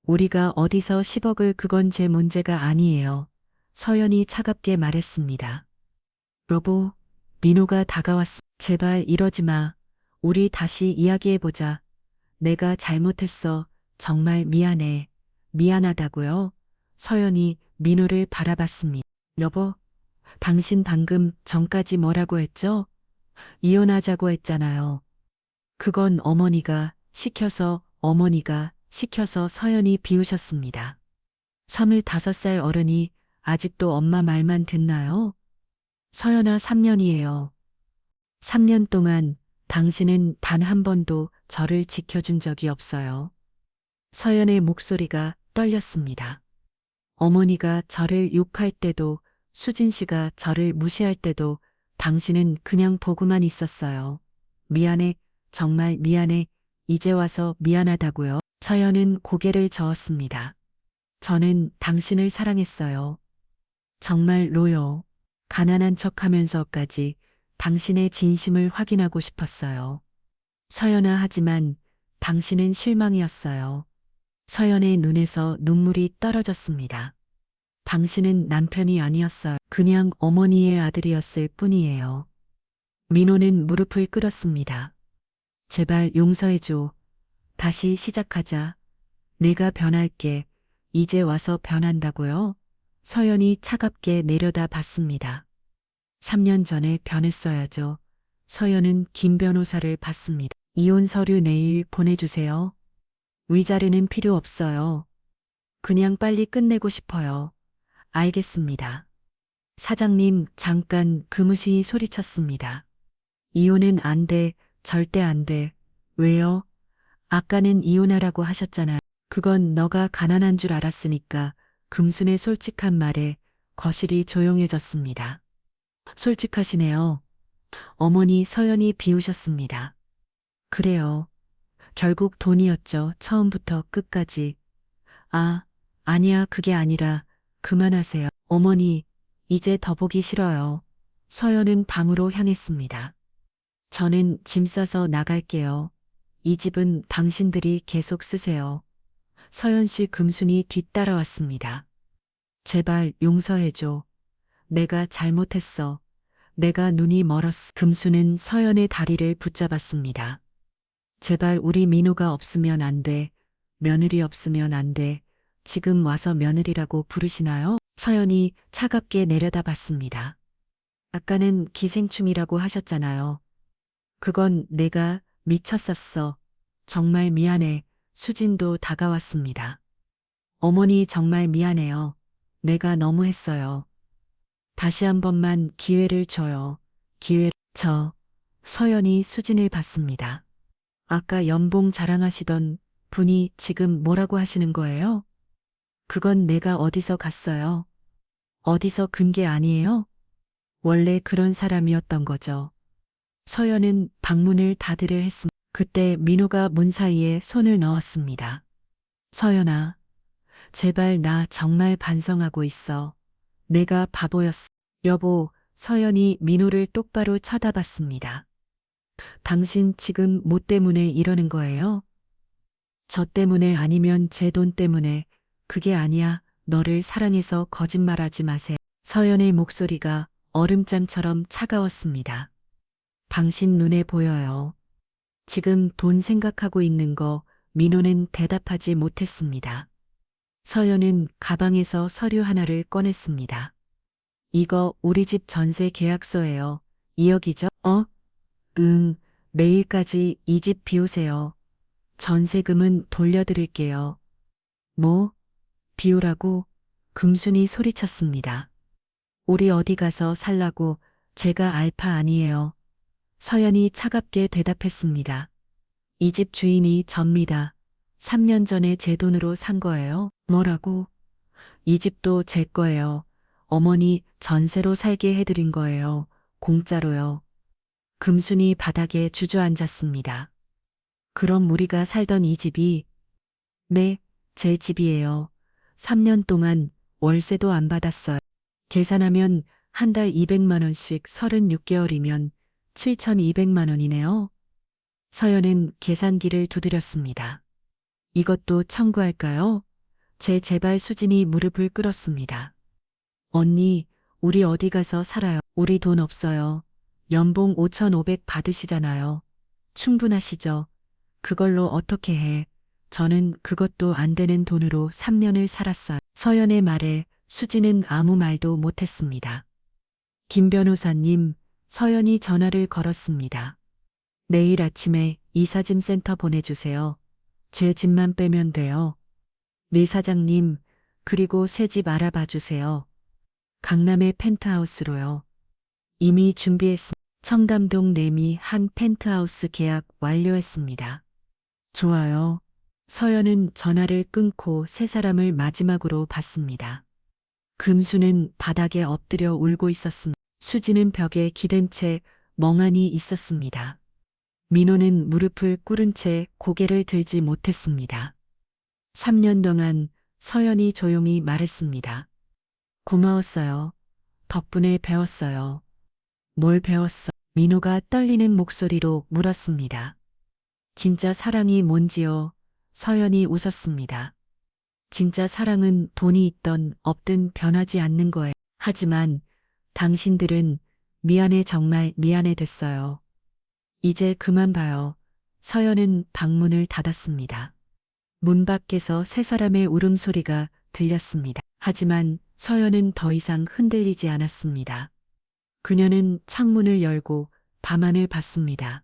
우리가 어디서 10억을. 그건 제 문제가 아니에요. 서연이 차갑게 말했습니다. 여보. 민호가 다가왔습니다. 제발 이러지 마. 우리 다시 이야기해보자. 내가 잘못했어. 정말 미안해. 미안하다고요? 서연이 민호를 바라봤습니다. 여보, 당신 방금 전까지 뭐라고 했죠? 이혼하자고 했잖아요. 그건 어머니가 시켜서. 서연이 비우셨습니다. 25살 어른이 아직도 엄마 말만 듣나요? 서연아, 3년이에요. 3년 동안 당신은 단 한 번도 저를 지켜준 적이 없어요. 서연의 목소리가 떨렸습니다. 어머니가 저를 욕할 때도, 수진 씨가 저를 무시할 때도 당신은 그냥 보고만 있었어요. 미안해, 정말 미안해, 이제 와서 미안하다고요. 서연은 고개를 저었습니다. 저는 당신을 사랑했어요. 정말로요. 가난한 척 하면서까지 당신의 진심을 확인하고 싶었어요. 서연아 하지만 당신은 실망이었어요. 서연의 눈에서 눈물이 떨어졌습니다. 당신은 남편이 아니었어요. 그냥 어머니의 아들이었을 뿐이에요. 민호는 무릎을 꿇었습니다. 제발 용서해줘. 다시 시작하자. 내가 변할게. 이제 와서 변한다고요? 서연이 차갑게 내려다 봤습니다. 3년 전에 변했어야죠. 서연은 김 변호사를 봤습니다. 이혼 서류 내일 보내주세요. 위자료는 필요 없어요. 그냥 빨리 끝내고 싶어요. 알겠습니다. 사장님, 잠깐 금우시 소리쳤습니다. 이혼은 안 돼, 절대 안 돼. 왜요? 아까는 이혼하라고 하셨잖아요. 그건 너가 가난한 줄 알았으니까. 금순의 솔직한 말에 거실이 조용해졌습니다. 솔직하시네요. 어머니 서연이 비우셨습니다. 그래요. 결국 돈이었죠. 처음부터 끝까지. 아, 아니야, 그게 아니라 그만하세요. 어머니, 이제 더 보기 싫어요. 서연은 방으로 향했습니다. 저는 짐 싸서 나갈게요. 이 집은 당신들이 계속 쓰세요. 서연 씨 금순이 뒤따라왔습니다. 제발 용서해줘. 내가 잘못했어. 내가 눈이 멀었어. 금순은 서연의 다리를 붙잡았습니다. 제발 우리 민호가 없으면 안 돼. 며느리 없으면 안 돼. 지금 와서 며느리라고 부르시나요? 서연이 차갑게 내려다봤습니다. 아까는 기생충이라고 하셨잖아요. 그건 내가 미쳤었어. 정말 미안해. 수진도 다가왔습니다. 어머니 정말 미안해요. 내가 너무 했어요. 다시 한 번만 기회를 줘요. 서연이 수진을 봤습니다. 아까 연봉 자랑하시던 분이 지금 뭐라고 하시는 거예요? 그건 내가 어디서 갔어요? 어디서 근 게 아니에요? 원래 그런 사람이었던 거죠. 서연은 방문을 닫으려 했습니다. 그때 민호가 문 사이에 손을 넣었습니다. 서연아, 제발 나 정말 반성하고 있어. 내가 바보였어. 여보, 서연이 민호를 똑바로 쳐다봤습니다. 당신 지금 뭐 때문에 이러는 거예요? 저 때문에 아니면 제 돈 때문에. 그게 아니야. 너를 사랑해서 거짓말하지 마세요. 서연의 목소리가 얼음장처럼 차가웠습니다. 당신 눈에 보여요. 지금 돈 생각하고 있는 거. 민호는 대답하지 못했습니다. 서연은 가방에서 서류 하나를 꺼냈습니다. 이거 우리 집 전세 계약서예요. 2억이죠? 응, 내일까지 이 집 비우세요. 전세금은 돌려드릴게요. 뭐? 비우라고? 금순이 소리쳤습니다. 우리 어디 가서 살라고. 제가 알파 아니에요. 서연이 차갑게 대답했습니다. 이 집 주인이 접니다. 3년 전에 제 돈으로 산 거예요. 뭐라고? 이 집도 제 거예요. 어머니 전세로 살게 해드린 거예요. 공짜로요. 금순이 바닥에 주저앉았습니다. 그럼 우리가 살던 이 집이? 네, 제 집이에요. 3년 동안 월세도 안 받았어요. 계산하면 한 달 200만 원씩 36개월이면 7,200만 원이네요. 서연은 계산기를 두드렸습니다. 이것도 청구할까요? 제발 수진이 무릎을 꿇었습니다. 언니, 우리 어디 가서 살아요? 우리 돈 없어요. 연봉 5,500 받으시잖아요. 충분하시죠? 그걸로 어떻게 해? 저는 그것도 안 되는 돈으로 3년을 살았어요. 서연의 말에 수진은 아무 말도 못했습니다. 김 변호사님, 서연이 전화를 걸었습니다. 내일 아침에 이사짐 센터 보내주세요. 제 집만 빼면 돼요. 네 사장님, 그리고 새 집 알아봐 주세요. 강남의 펜트하우스로요. 이미 준비했습니다. 청담동 레미 한 펜트하우스 계약 완료했습니다. 좋아요. 서연은 전화를 끊고 세 사람을 마지막으로 봤습니다. 금수는 바닥에 엎드려 울고 있었습니다. 수지는 벽에 기댄 채 멍하니 있었습니다. 민호는 무릎을 꿇은 채 고개를 들지 못했습니다. 3년 동안 서연이 조용히 말했습니다. 고마웠어요. 덕분에 배웠어요. 뭘 배웠어? 민호가 떨리는 목소리로 물었습니다. 진짜 사랑이 뭔지요? 서연이 웃었습니다. 진짜 사랑은 돈이 있던 없든 변하지 않는 거예요. 하지만 당신들은 미안해 정말 미안해 됐어요. 이제 그만 봐요. 서연은 방문을 닫았습니다. 문 밖에서 세 사람의 울음소리가 들렸습니다. 하지만 서연은 더 이상 흔들리지 않았습니다. 그녀는 창문을 열고 밤하늘 봤습니다.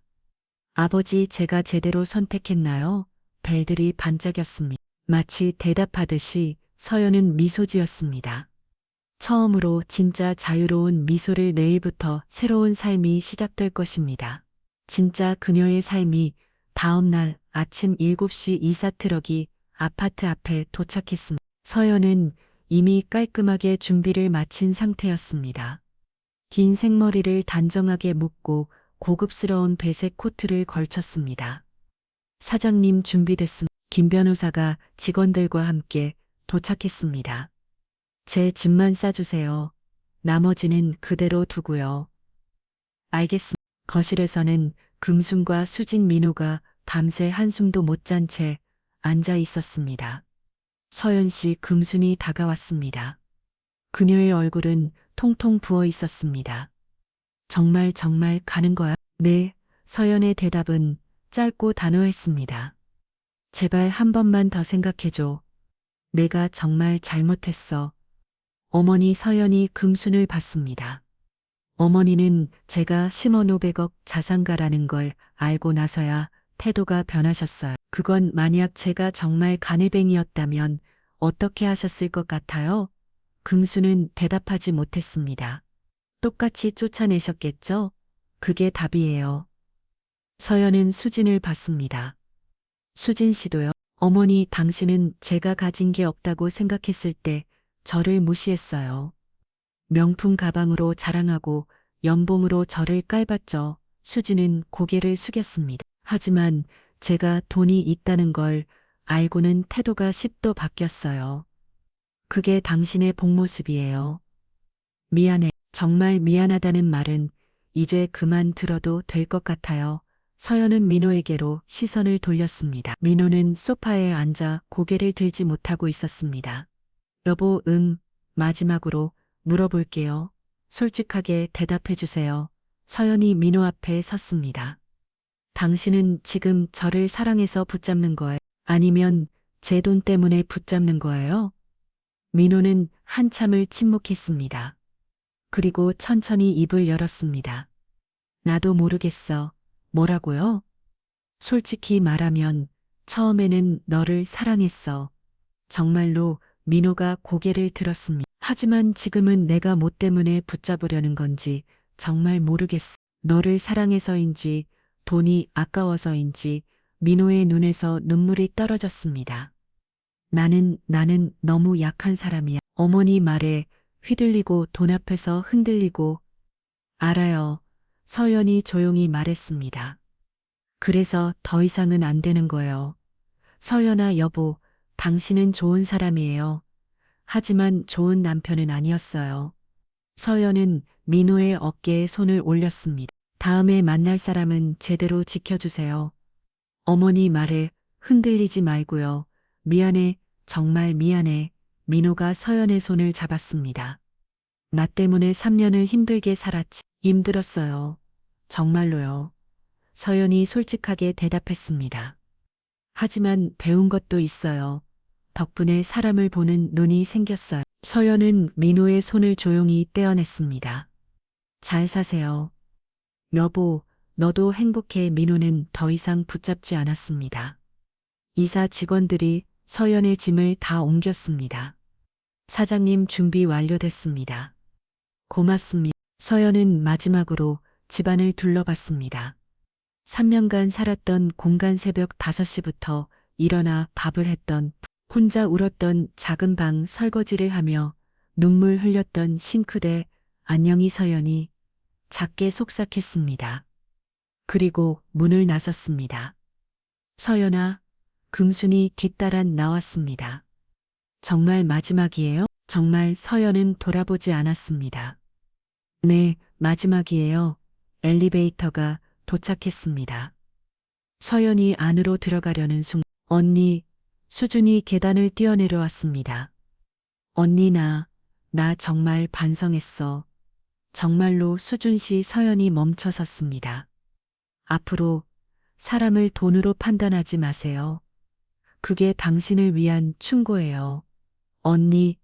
아버지 제가 제대로 선택했나요? 벨들이 반짝였습니다. 마치 대답하듯이 서연은 미소 지었습니다. 처음으로 진짜 자유로운 미소를 내일부터 새로운 삶이 시작될 것입니다. 진짜 그녀의 삶이 다음 날 아침 7시 이사 트럭이 아파트 앞에 도착했습니다. 서연은 이미 깔끔하게 준비를 마친 상태였습니다. 긴 생머리를 단정하게 묶고 고급스러운 배색 코트를 걸쳤습니다. 사장님 준비됐습니다. 김 변호사가 직원들과 함께 도착했습니다. 제 짐만 싸주세요. 나머지는 그대로 두고요. 알겠습니다. 거실에서는 금순과 수진 민호가 밤새 한숨도 못 잔 채 앉아 있었습니다. 서연 씨 금순이 다가왔습니다. 그녀의 얼굴은 통통 부어 있었습니다. 정말 가는 거야? 네, 서연의 대답은 짧고 단호했습니다. 제발 한 번만 더 생각해줘. 내가 정말 잘못했어. 어머니 서연이 금순을 받습니다. 어머니는 제가 10원 500억 자산가라는 걸 알고 나서야 태도가 변하셨어요. 그건 만약 제가 정말 간해뱅이였다면 어떻게 하셨을 것 같아요? 금수는 대답하지 못했습니다. 똑같이 쫓아내셨겠죠? 그게 답이에요. 서연은 수진을 봤습니다. 수진 씨도요? 어머니 당신은 제가 가진 게 없다고 생각했을 때 저를 무시했어요. 명품 가방으로 자랑하고 연봉으로 저를 깔봤죠. 수진은 고개를 숙였습니다. 하지만 제가 돈이 있다는 걸 알고는 태도가 10도 바뀌었어요. 그게 당신의 본 모습이에요. 미안해. 정말 미안하다는 말은 이제 그만 들어도 될 것 같아요. 서연은 민호에게로 시선을 돌렸습니다. 민호는 소파에 앉아 고개를 들지 못하고 있었습니다. 여보, 마지막으로 물어볼게요. 솔직하게 대답해 주세요. 서연이 민호 앞에 섰습니다. 당신은 지금 저를 사랑해서 붙잡는 거예요? 아니면 제 돈 때문에 붙잡는 거예요? 민호는 한참을 침묵했습니다. 그리고 천천히 입을 열었습니다. 나도 모르겠어. 뭐라고요? 솔직히 말하면 처음에는 너를 사랑했어. 정말로. 민호가 고개를 들었습니다. 하지만 지금은 내가 뭐 때문에 붙잡으려는 건지 정말 모르겠어. 너를 사랑해서인지 돈이 아까워서인지 민호의 눈에서 눈물이 떨어졌습니다. 나는 너무 약한 사람이야. 어머니 말에 휘둘리고 돈 앞에서 흔들리고. 알아요. 서연이 조용히 말했습니다. 그래서 더 이상은 안 되는 거예요. 서연아 여보, 당신은 좋은 사람이에요. 하지만 좋은 남편은 아니었어요. 서연은 민호의 어깨에 손을 올렸습니다. 다음에 만날 사람은 제대로 지켜주세요. 어머니 말에 흔들리지 말고요. 미안해, 정말 미안해. 민호가 서연의 손을 잡았습니다. 나 때문에 3년을 힘들게 살았지. 힘들었어요. 정말로요. 서연이 솔직하게 대답했습니다. 하지만 배운 것도 있어요. 덕분에 사람을 보는 눈이 생겼어요. 서연은 민호의 손을 조용히 떼어냈습니다. 잘 사세요. 여보, 너도 행복해. 민호는 더 이상 붙잡지 않았습니다. 이사 직원들이 서연의 짐을 다 옮겼습니다. 사장님 준비 완료됐습니다. 고맙습니다. 서연은 마지막으로 집안을 둘러봤습니다. 3년간 살았던 공간. 새벽 5시부터 일어나 밥을 했던, 혼자 울었던 작은 방 설거지를 하며 눈물 흘렸던 싱크대. 안녕히 서연이. 작게 속삭했습니다. 그리고 문을 나섰습니다. 서연아, 금순이 뒤따라 나왔습니다. 정말 마지막이에요? 정말 서연은 돌아보지 않았습니다. 네, 마지막이에요. 엘리베이터가 도착했습니다. 서연이 안으로 들어가려는 순간, 언니, 수준이 계단을 뛰어내려왔습니다. 언니 나 정말 반성했어. 정말로 수준 씨. 서연이 멈춰 섰습니다. 앞으로 사람을 돈으로 판단하지 마세요. 그게 당신을 위한 충고예요. 언니,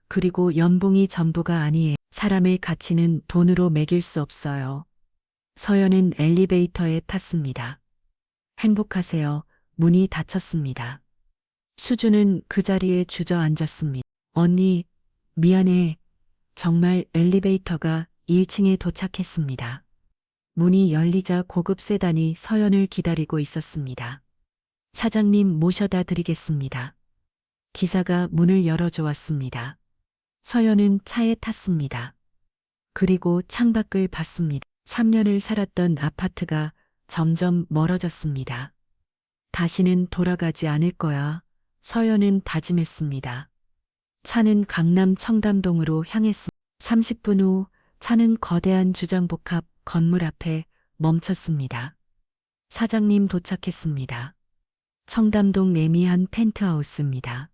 그리고 연봉이 전부가 아니에요. 사람의 가치는 돈으로 매길 수 없어요. 서연은 엘리베이터에 탔습니다. 행복하세요. 문이 닫혔습니다. 수준은 그 자리에 주저앉았습니다. 언니, 미안해. 정말. 엘리베이터가 1층에 도착했습니다. 문이 열리자 고급 세단이 서연을 기다리고 있었습니다. 사장님 모셔다 드리겠습니다. 기사가 문을 열어줘 왔습니다. 서연은 차에 탔습니다. 그리고 창밖을 봤습니다. 3년을 살았던 아파트가 점점 멀어졌습니다. 다시는 돌아가지 않을 거야. 서연은 다짐했습니다. 차는 강남 청담동으로 향했습니다. 30분 후 차는 거대한 주정복합 건물 앞에 멈췄습니다. 사장님 도착했습니다. 청담동 매미한 펜트하우스입니다.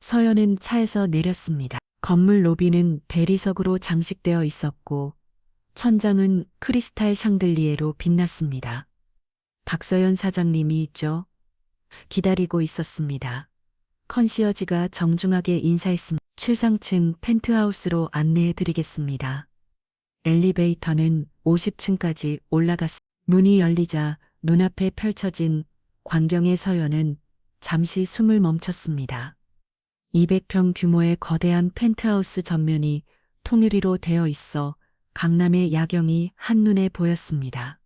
서연은 차에서 내렸습니다. 건물 로비는 대리석으로 장식되어 있었고 천장은 크리스탈 샹들리에로 빛났습니다. 박서연 사장님이 있죠? 기다리고 있었습니다. 컨시어지가 정중하게 인사했습니다. 최상층 펜트하우스로 안내해 드리겠습니다. 엘리베이터는 50층까지 올라갔습니다. 문이 열리자 눈앞에 펼쳐진 광경의 서연은 잠시 숨을 멈췄습니다. 200평 규모의 거대한 펜트하우스 전면이 통유리로 되어 있어 강남의 야경이 한눈에 보였습니다.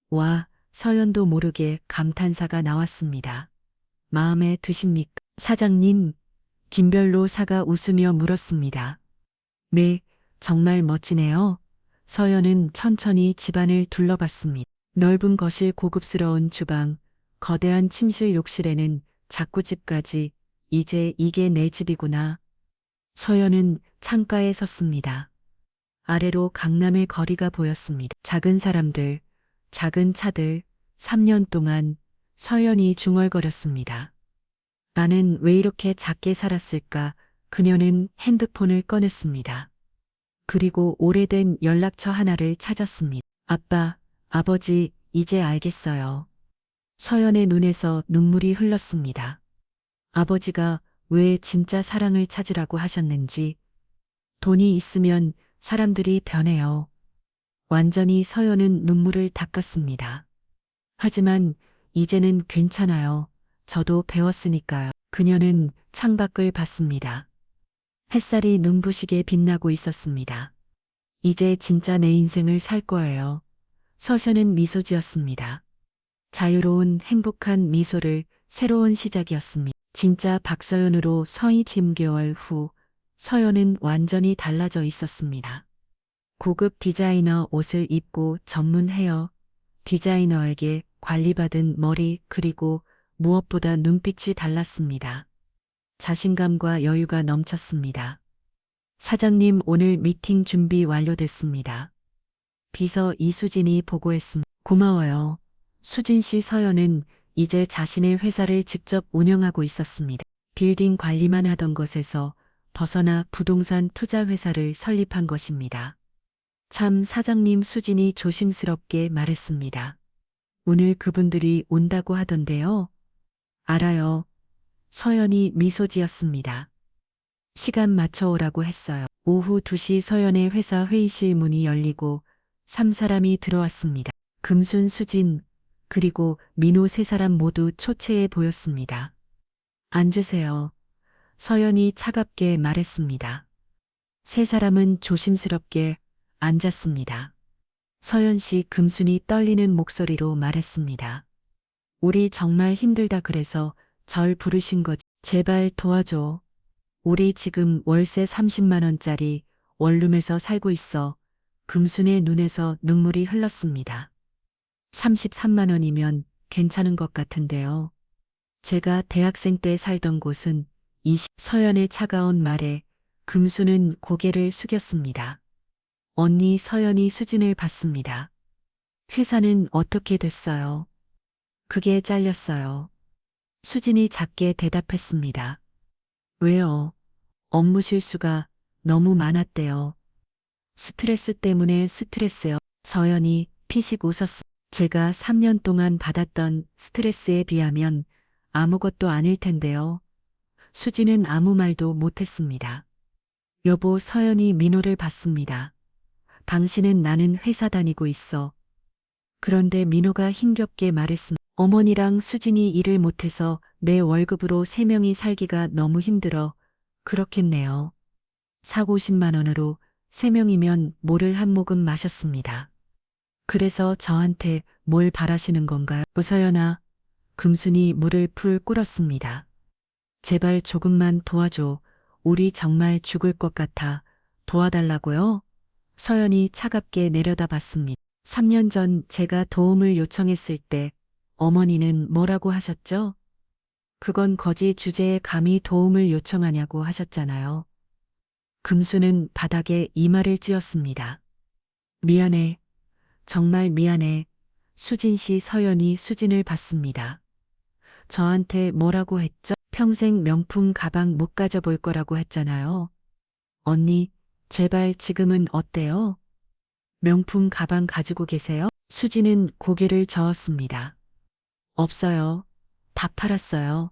와, 서연도 모르게 감탄사가 나왔습니다. 마음에 드십니까? 사장님, 김별로사가 웃으며 물었습니다. 네, 정말 멋지네요. 서연은 천천히 집안을 둘러봤습니다. 넓은 거실, 고급스러운 주방, 거대한 침실, 욕실에는 자꾸집까지. 이제 이게 내 집이구나. 서연은 창가에 섰습니다. 아래로 강남의 거리가 보였습니다. 작은 사람들, 작은 차들. 3년 동안 서연이 중얼거렸습니다. 나는 왜 이렇게 작게 살았을까? 그녀는 핸드폰을 꺼냈습니다. 그리고 오래된 연락처 하나를 찾았습니다. 아빠, 아버지, 이제 알겠어요. 서연의 눈에서 눈물이 흘렀습니다. 아버지가 왜 진짜 사랑을 찾으라고 하셨는지. 돈이 있으면 사람들이 변해요. 완전히. 서연은 눈물을 닦았습니다. 하지만 이제는 괜찮아요. 저도 배웠으니까요. 그녀는 창밖을 봤습니다. 햇살이 눈부시게 빛나고 있었습니다. 이제 진짜 내 인생을 살 거예요. 서연은 미소 지었습니다. 자유로운 행복한 미소를. 새로운 시작이었습니다. 진짜 박서연으로 서희. 10개월 후 서연은 완전히 달라져 있었습니다. 고급 디자이너 옷을 입고 전문 헤어 디자이너에게 관리받은 머리, 그리고 무엇보다 눈빛이 달랐습니다. 자신감과 여유가 넘쳤습니다. 사장님, 오늘 미팅 준비 완료됐습니다. 비서 이수진이 보고했습니다. 고마워요. 수진 씨. 서연은 이제 자신의 회사를 직접 운영하고 있었습니다. 빌딩 관리만 하던 것에서 벗어나 부동산 투자 회사를 설립한 것입니다. 참. 사장님. 수진이 조심스럽게 말했습니다. 오늘 그분들이 온다고 하던데요. 알아요. 서연이 미소 지었습니다. 시간 맞춰 오라고 했어요. 오후 2시 서연의 회사 회의실 문이 열리고 3사람이 들어왔습니다. 금순, 수진, 그리고 민호. 3사람 모두 초췌해 보였습니다. 앉으세요. 서연이 차갑게 말했습니다. 3사람은 조심스럽게 앉았습니다. 서연 씨. 금순이 떨리는 목소리로 말했습니다. 우리 정말 힘들다 그래서 절 부르신 거지. 제발 도와줘. 우리 지금 월세 30만 원짜리 원룸에서 살고 있어. 금순의 눈에서 눈물이 흘렀습니다. 33만 원이면 괜찮은 것 같은데요. 제가 대학생 때 살던 곳은 서연의 차가운 말에 금수는 고개를 숙였습니다. 언니 서연이 수진을 봤습니다. 회사는 어떻게 됐어요? 그게 잘렸어요. 수진이 작게 대답했습니다. 왜요? 업무 실수가 너무 많았대요. 스트레스 때문에 스트레스요. 서연이 피식 웃었습니다. 제가 3년 동안 받았던 스트레스에 비하면 아무것도 아닐 텐데요. 수지는 아무 말도 못했습니다. 여보, 서연이 민호를 봤습니다. 당신은 나는 회사 다니고 있어. 그런데 민호가 힘겹게 말했습니다. 어머니랑 수진이 일을 못해서 내 월급으로 3명이 살기가 너무 힘들어. 그렇겠네요. 450만 원으로 3명이면 물을 한 모금 마셨습니다. 그래서 저한테 뭘 바라시는 건가요? 서연아, 금순이 물을 풀 꿇었습니다. 제발 조금만 도와줘. 우리 정말 죽을 것 같아. 도와달라고요? 서연이 차갑게 내려다봤습니다. 3년 전 제가 도움을 요청했을 때 어머니는 뭐라고 하셨죠? 그건 거지 주제에 감히 도움을 요청하냐고 하셨잖아요. 금수는 바닥에 이마를 찧었습니다. 미안해. 정말 미안해. 수진 씨. 서연이 수진을 봤습니다. 저한테 뭐라고 했죠? 평생 명품 가방 못 가져볼 거라고 했잖아요. 언니, 제발 지금은 어때요? 명품 가방 가지고 계세요? 수진은 고개를 저었습니다. 없어요. 다 팔았어요.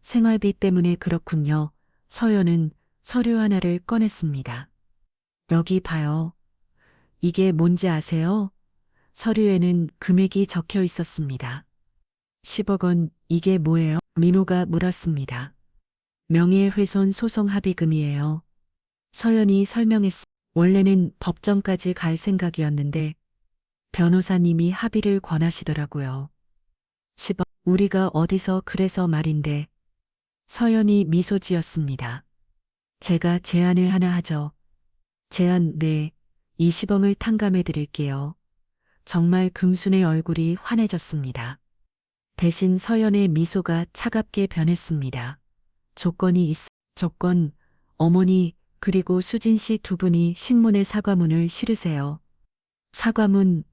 생활비 때문에 그렇군요. 서연은 서류 하나를 꺼냈습니다. 여기 봐요. 이게 뭔지 아세요? 서류에는 금액이 적혀 있었습니다. 10억 원. 이게 뭐예요? 민호가 물었습니다. 명예훼손 소송 합의금이에요. 서연이 설명했습니다. 원래는 법정까지 갈 생각이었는데 변호사님이 합의를 권하시더라고요. 10억. 우리가 어디서 그래서 말인데. 서연이 미소 지었습니다. 제가 제안을 하나 하죠. 제안, 네. 20억을 탕감해 드릴게요. 정말 금순의 얼굴이 환해졌습니다. 대신 서연의 미소가 차갑게 변했습니다. 조건이 조건, 어머니 그리고 수진 씨 두 분이 신문에 사과문을 실으세요. 사과문,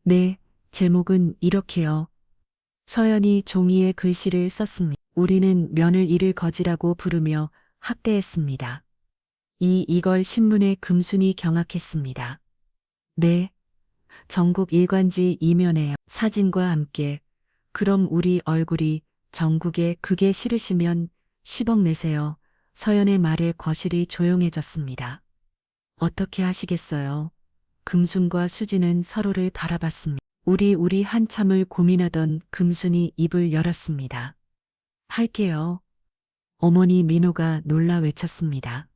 네, 제목은 이렇게요. 서연이 종이에 글씨를 썼습니다. 우리는 며느리를 이를 거지라고 부르며 학대했습니다. 이걸 신문에 금순이 경악했습니다. 네, 전국 일간지 이면에 사진과 함께. 그럼 우리 얼굴이 전국에 그게 싫으시면 10억 내세요. 서연의 말에 거실이 조용해졌습니다. 어떻게 하시겠어요? 금순과 수진은 서로를 바라봤습니다. 우리 한참을 고민하던 금순이 입을 열었습니다. 할게요. 어머니. 민호가 놀라 외쳤습니다.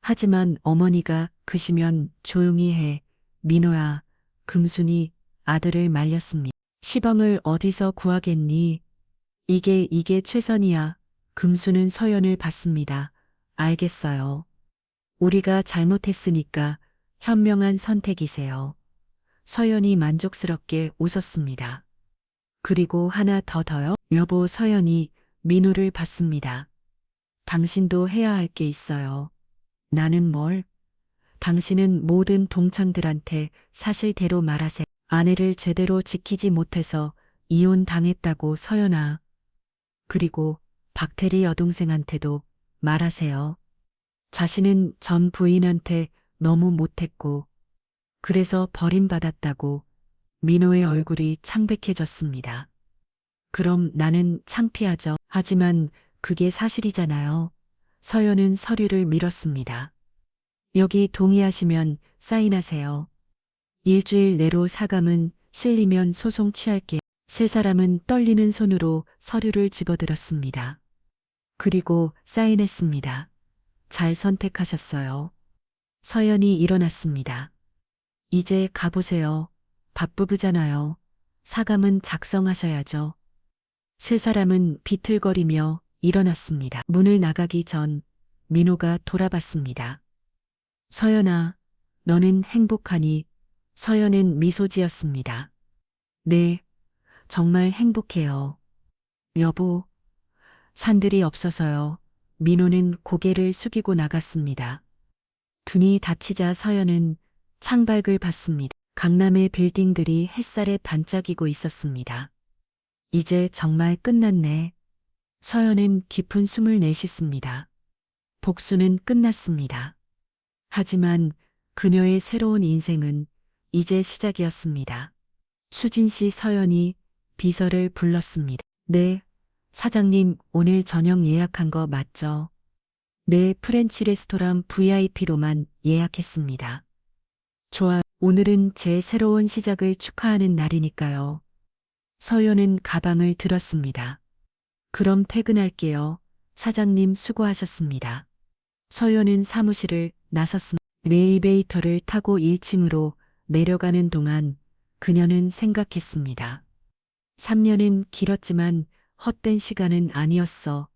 하지만 어머니가 그시면 조용히 해. 민호야. 금순이 아들을 말렸습니다. 10억을 어디서 구하겠니? 이게 최선이야. 금수는 서연을 봤습니다. 알겠어요. 우리가 잘못했으니까 현명한 선택이세요. 서연이 만족스럽게 웃었습니다. 그리고 하나 더요. 여보. 서연이 민호를 봤습니다. 당신도 해야 할 게 있어요. 나는 뭘? 당신은 모든 동창들한테 사실대로 말하세요. 아내를 제대로 지키지 못해서 이혼당했다고. 서연아. 그리고 박태리 여동생한테도 말하세요. 자신은 전 부인한테 너무 못했고 그래서 버림받았다고. 민호의 얼굴이 창백해졌습니다. 그럼 나는 창피하죠. 하지만 그게 사실이잖아요. 서연은 서류를 밀었습니다. 여기 동의하시면 사인하세요. 일주일 내로 사감은 실리면 소송 취할게요. 세 사람은 떨리는 손으로 서류를 집어들었습니다. 그리고 사인했습니다. 잘 선택하셨어요. 서연이 일어났습니다. 이제 가보세요. 밥부부잖아요. 사감은 작성하셔야죠. 세 사람은 비틀거리며 일어났습니다. 문을 나가기 전 민호가 돌아봤습니다. 서연아, 너는 행복하니? 서연은 미소 지었습니다. 네, 정말 행복해요. 여보, 산들이 없어서요. 민호는 고개를 숙이고 나갔습니다. 눈이 닫히자 서연은 창밖을 봤습니다. 강남의 빌딩들이 햇살에 반짝이고 있었습니다. 이제 정말 끝났네. 서연은 깊은 숨을 내쉽습니다. 복수는 끝났습니다. 하지만 그녀의 새로운 인생은 이제 시작이었습니다. 수진 씨 서연이 비서를 불렀습니다. 네, 사장님 오늘 저녁 예약한 거 맞죠? 네, 프렌치 레스토랑 VIP로만 예약했습니다. 좋아, 오늘은 제 새로운 시작을 축하하는 날이니까요. 서연은 가방을 들었습니다. 그럼 퇴근할게요. 사장님 수고하셨습니다. 서연은 사무실을 나섰습니다. 엘리베이터를 타고 1층으로 내려가는 동안 그녀는 생각했습니다. 3년은 길었지만 헛된 시간은 아니었어.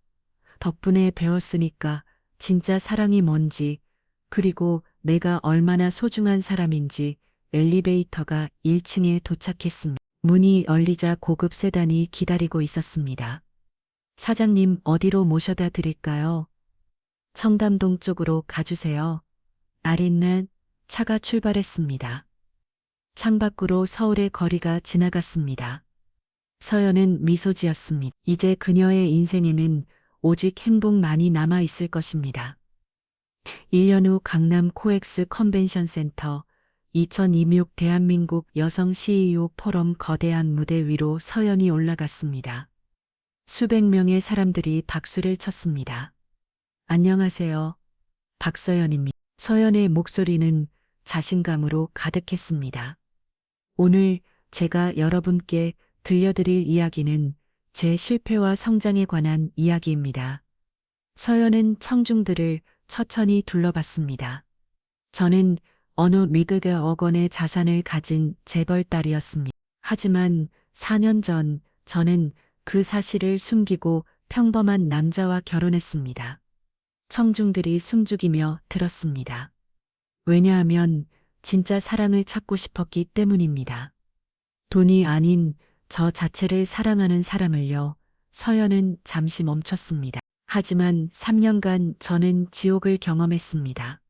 덕분에 배웠으니까 진짜 사랑이 뭔지, 그리고 내가 얼마나 소중한 사람인지. 엘리베이터가 1층에 도착했습니다. 문이 열리자 고급 세단이 기다리고 있었습니다. 사장님 어디로 모셔다 드릴까요? 청담동 쪽으로 가주세요. 아랫날 차가 출발했습니다. 창밖으로 서울의 거리가 지나갔습니다. 서연은 미소 지었습니다. 이제 그녀의 인생에는 오직 행복만이 남아 있을 것입니다. 1년 후 강남 코엑스 컨벤션 센터 2026 대한민국 여성 CEO 포럼 거대한 무대 위로 서연이 올라갔습니다. 수백 명의 사람들이 박수를 쳤습니다. 안녕하세요. 박서연입니다. 서연의 목소리는 자신감으로 가득했습니다. 오늘 제가 여러분께 들려드릴 이야기는 제 실패와 성장에 관한 이야기입니다. 서연은 청중들을 천천히 둘러봤습니다. 저는 어느 미국억 원의 자산을 가진 재벌딸이었습니다. 하지만 4년 전 저는 그 사실을 숨기고 평범한 남자와 결혼했습니다. 청중들이 숨죽이며 들었습니다. 왜냐하면 진짜 사랑을 찾고 싶었기 때문입니다. 돈이 아닌 저 자체를 사랑하는 사람을요. 서연은 잠시 멈췄습니다. 하지만 3년간 저는 지옥을 경험했습니다.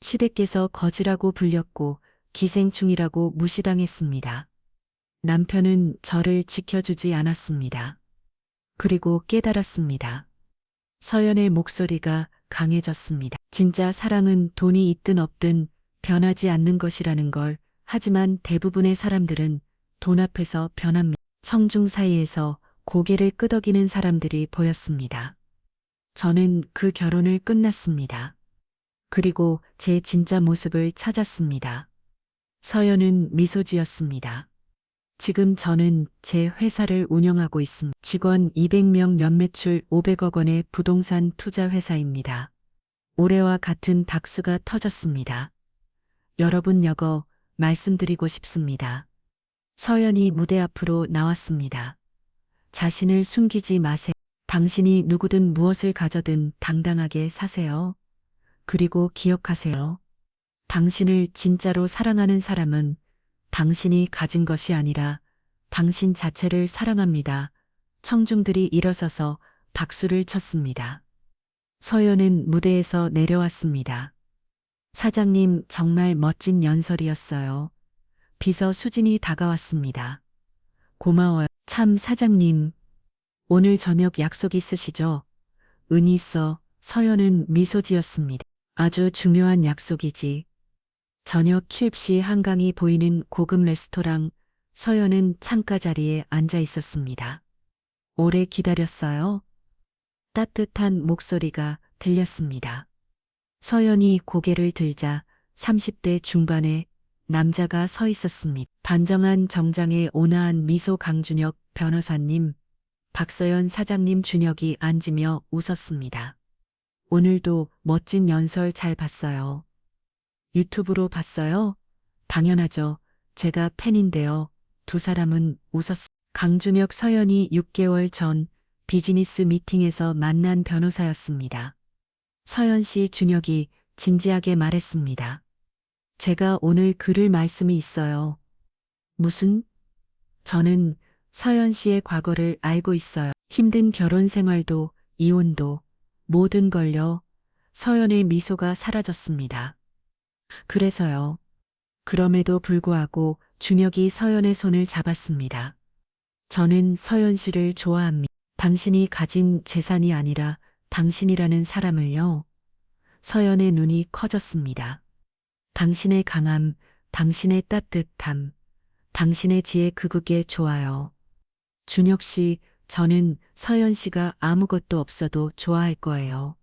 시댁께서 거지라고 불렸고 기생충이라고 무시당했습니다. 남편은 저를 지켜주지 않았습니다. 그리고 깨달았습니다. 서연의 목소리가 강해졌습니다. 진짜 사랑은 돈이 있든 없든 변하지 않는 것이라는 걸. 하지만 대부분의 사람들은 돈 앞에서 변합니다. 청중 사이에서 고개를 끄덕이는 사람들이 보였습니다. 저는 그 결혼을 끝났습니다. 그리고 제 진짜 모습을 찾았습니다. 서연은 미소 지었습니다. 지금 저는 제 회사를 운영하고 있습니다. 직원 200명, 연매출 500억 원의 부동산 투자 회사입니다. 올해와 같은 박수가 터졌습니다. 여러분 여거 말씀드리고 싶습니다. 서연이 무대 앞으로 나왔습니다. 자신을 숨기지 마세요. 당신이 누구든 무엇을 가져든 당당하게 사세요. 그리고 기억하세요. 당신을 진짜로 사랑하는 사람은 당신이 가진 것이 아니라 당신 자체를 사랑합니다. 청중들이 일어서서 박수를 쳤습니다. 서연은 무대에서 내려왔습니다. 사장님 정말 멋진 연설이었어요. 비서 수진이 다가왔습니다. 고마워요. 참 사장님. 오늘 저녁 약속 있으시죠? 은이 있어. 서연은 미소 지었습니다. 아주 중요한 약속이지. 저녁 취입시 한강이 보이는 고급 레스토랑. 서연은 창가 자리에 앉아 있었습니다. 오래 기다렸어요? 따뜻한 목소리가 들렸습니다. 서연이 고개를 들자 30대 중반의 남자가 서 있었습니다. 단정한 정장에 온화한 미소. 강준혁 변호사님, 박서연 사장님. 준혁이 앉으며 웃었습니다. 오늘도 멋진 연설 잘 봤어요. 유튜브로 봤어요? 당연하죠. 제가 팬인데요. 두 사람은 웃었습니다. 강준혁 서연이 6개월 전 비즈니스 미팅에서 만난 변호사였습니다. 서연 씨. 준혁이 진지하게 말했습니다. 제가 오늘 글을 말씀이 있어요. 무슨? 저는 서연 씨의 과거를 알고 있어요. 힘든 결혼 생활도 이혼도 모든 걸요. 서연의 미소가 사라졌습니다. 그래서요. 그럼에도 불구하고 준혁이 서연의 손을 잡았습니다. 저는 서연 씨를 좋아합니다. 당신이 가진 재산이 아니라 당신이라는 사람을요. 서연의 눈이 커졌습니다. 당신의 강함, 당신의 따뜻함, 당신의 지혜 그게 좋아요. 준혁 씨, 저는 서연 씨가 아무것도 없어도 좋아할 거예요.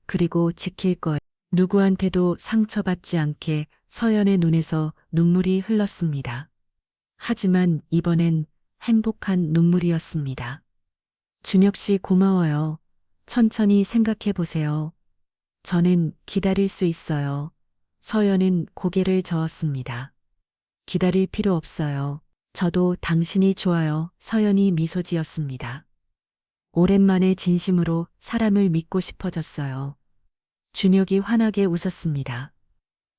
그리고 지킬 거예요. 누구한테도 상처받지 않게 서연의 눈에서 눈물이 흘렀습니다. 하지만 이번엔 행복한 눈물이었습니다. 준혁 씨 고마워요. 천천히 생각해 보세요. 저는 기다릴 수 있어요. 서연은 고개를 저었습니다. 기다릴 필요 없어요. 저도 당신이 좋아요. 서연이 미소 지었습니다. 오랜만에 진심으로 사람을 믿고 싶어졌어요. 준혁이 환하게 웃었습니다.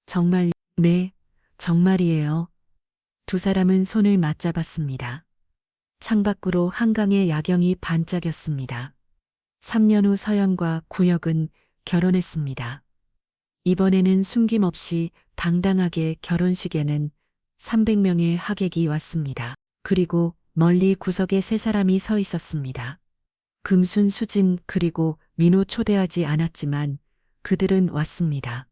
정말, 네, 정말이에요. 두 사람은 손을 맞잡았습니다. 창밖으로 한강의 야경이 반짝였습니다. 3년 후 서연과 구혁은 결혼했습니다. 이번에는 숨김없이 당당하게 결혼식에는 300명의 하객이 왔습니다. 그리고 멀리 구석에 세 사람이 서 있었습니다. 금순, 수진, 그리고 민호 초대하지 않았지만 그들은 왔습니다.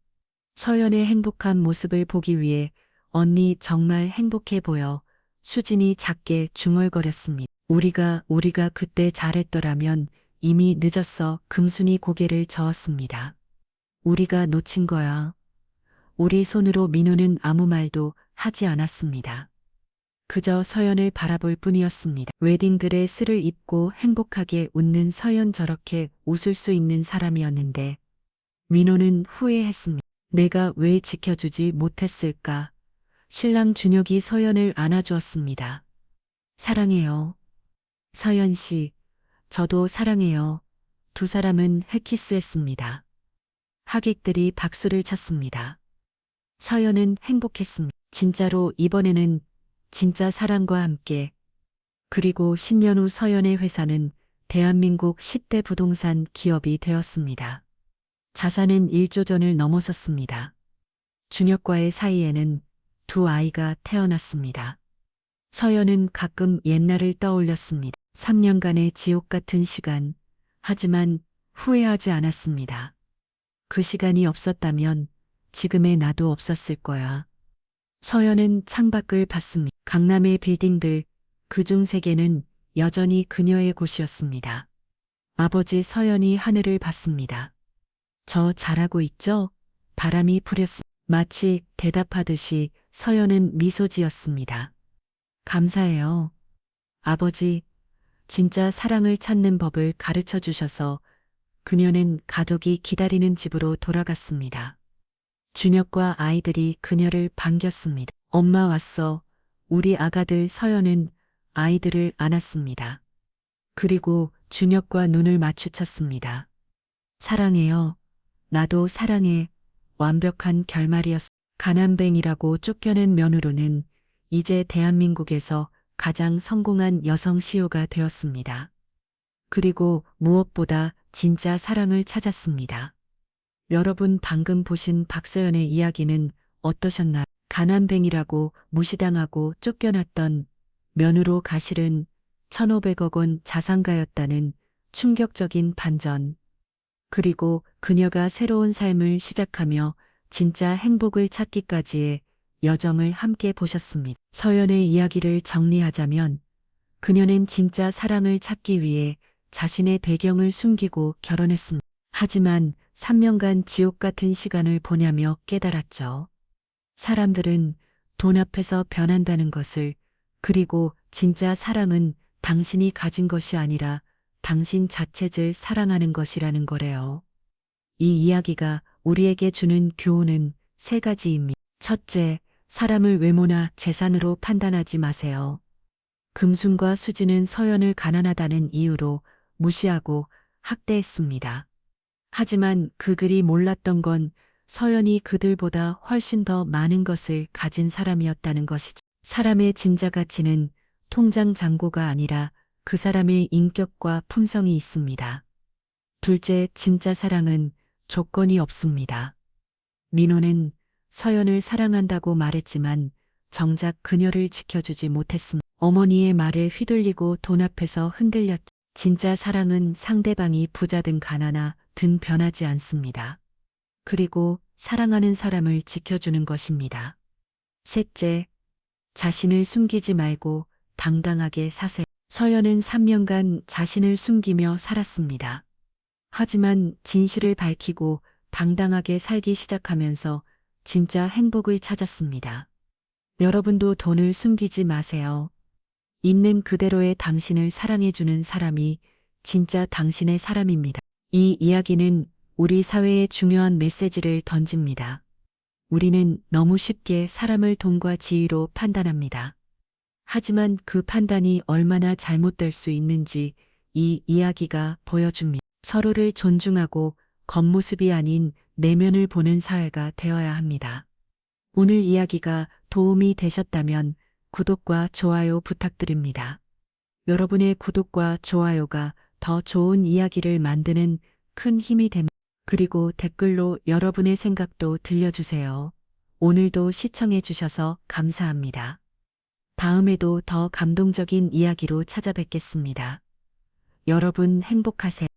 서연의 행복한 모습을 보기 위해 언니 정말 행복해 보여 수진이 작게 중얼거렸습니다. 우리가 그때 잘했더라면 이미 늦었어. 금순이 고개를 저었습니다. 우리가 놓친 거야. 우리 손으로 민호는 아무 말도 하지 않았습니다. 그저 서연을 바라볼 뿐이었습니다. 웨딩드레스를 입고 행복하게 웃는 서연 저렇게 웃을 수 있는 사람이었는데 민호는 후회했습니다. 내가 왜 지켜주지 못했을까? 신랑 준혁이 서연을 안아주었습니다. 사랑해요. 서연 씨, 저도 사랑해요. 두 사람은 해키스했습니다. 하객들이 박수를 쳤습니다. 서연은 행복했습니다. 진짜로 이번에는 진짜 사랑과 함께. 그리고 10년 후 서연의 회사는 대한민국 10대 부동산 기업이 되었습니다. 자산은 1조 전을 넘어섰습니다. 준혁과의 사이에는 두 아이가 태어났습니다. 서연은 가끔 옛날을 떠올렸습니다. 3년간의 지옥 같은 시간. 하지만 후회하지 않았습니다. 그 시간이 없었다면 지금의 나도 없었을 거야. 서연은 창밖을 봤습니다. 강남의 빌딩들, 그중 3개는 여전히 그녀의 곳이었습니다. 아버지 서연이 하늘을 봤습니다. 저 잘하고 있죠? 바람이 부렸습니다. 마치 대답하듯이 서연은 미소 지었습니다. 감사해요. 아버지, 진짜 사랑을 찾는 법을 가르쳐 주셔서 그녀는 가족이 기다리는 집으로 돌아갔습니다. 준혁과 아이들이 그녀를 반겼습니다. 엄마 왔어. 우리 아가들. 서연은 아이들을 안았습니다. 그리고 준혁과 눈을 마주쳤습니다. 사랑해요. 나도 사랑해. 완벽한 결말이었어. 가난뱅이라고 쫓겨낸 며느로는 이제 대한민국에서 가장 성공한 여성 CEO가 되었습니다. 그리고 무엇보다 진짜 사랑을 찾았습니다. 여러분 방금 보신 박서연의 이야기는 어떠셨나요? 가난뱅이라고 무시당하고 쫓겨났던 며느로 가실은 1,500억 원 자산가였다는 충격적인 반전. 그리고 그녀가 새로운 삶을 시작하며 진짜 행복을 찾기까지의 여정을 함께 보셨습니다. 서연의 이야기를 정리하자면 그녀는 진짜 사랑을 찾기 위해 자신의 배경을 숨기고 결혼했습니다. 하지만 3년간 지옥 같은 시간을 보내며 깨달았죠. 사람들은 돈 앞에서 변한다는 것을, 그리고 진짜 사랑은 당신이 가진 것이 아니라 당신 자체를 사랑하는 것이라는 거래요. 이 이야기가 우리에게 주는 교훈은 3가지입니다. 첫째, 사람을 외모나 재산으로 판단하지 마세요. 금순과 수지는 서연을 가난하다는 이유로 무시하고 학대했습니다. 하지만 그들이 몰랐던 건 서연이 그들보다 훨씬 더 많은 것을 가진 사람이었다는 것이죠. 사람의 진짜 가치는 통장 잔고가 아니라 그 사람의 인격과 품성이 있습니다. 둘째, 진짜 사랑은 조건이 없습니다. 민호는 서연을 사랑한다고 말했지만 정작 그녀를 지켜주지 못했습니다. 어머니의 말에 휘둘리고 돈 앞에서 흔들렸죠. 진짜 사랑은 상대방이 부자든 가난하든 변하지 않습니다. 그리고 사랑하는 사람을 지켜주는 것입니다. 셋째, 자신을 숨기지 말고 당당하게 사세요. 서연은 3년간 자신을 숨기며 살았습니다. 하지만 진실을 밝히고 당당하게 살기 시작하면서 진짜 행복을 찾았습니다. 여러분도 돈을 숨기지 마세요. 있는 그대로의 당신을 사랑해주는 사람이 진짜 당신의 사람입니다. 이 이야기는 우리 사회에 중요한 메시지를 던집니다. 우리는 너무 쉽게 사람을 돈과 지위로 판단합니다. 하지만 그 판단이 얼마나 잘못될 수 있는지 이 이야기가 보여줍니다. 서로를 존중하고 겉모습이 아닌 내면을 보는 사회가 되어야 합니다. 오늘 이야기가 도움이 되셨다면 구독과 좋아요 부탁드립니다. 여러분의 구독과 좋아요가 더 좋은 이야기를 만드는 큰 힘이 됩니다. 그리고 댓글로 여러분의 생각도 들려주세요. 오늘도 시청해 주셔서 감사합니다. 다음에도 더 감동적인 이야기로 찾아뵙겠습니다. 여러분 행복하세요.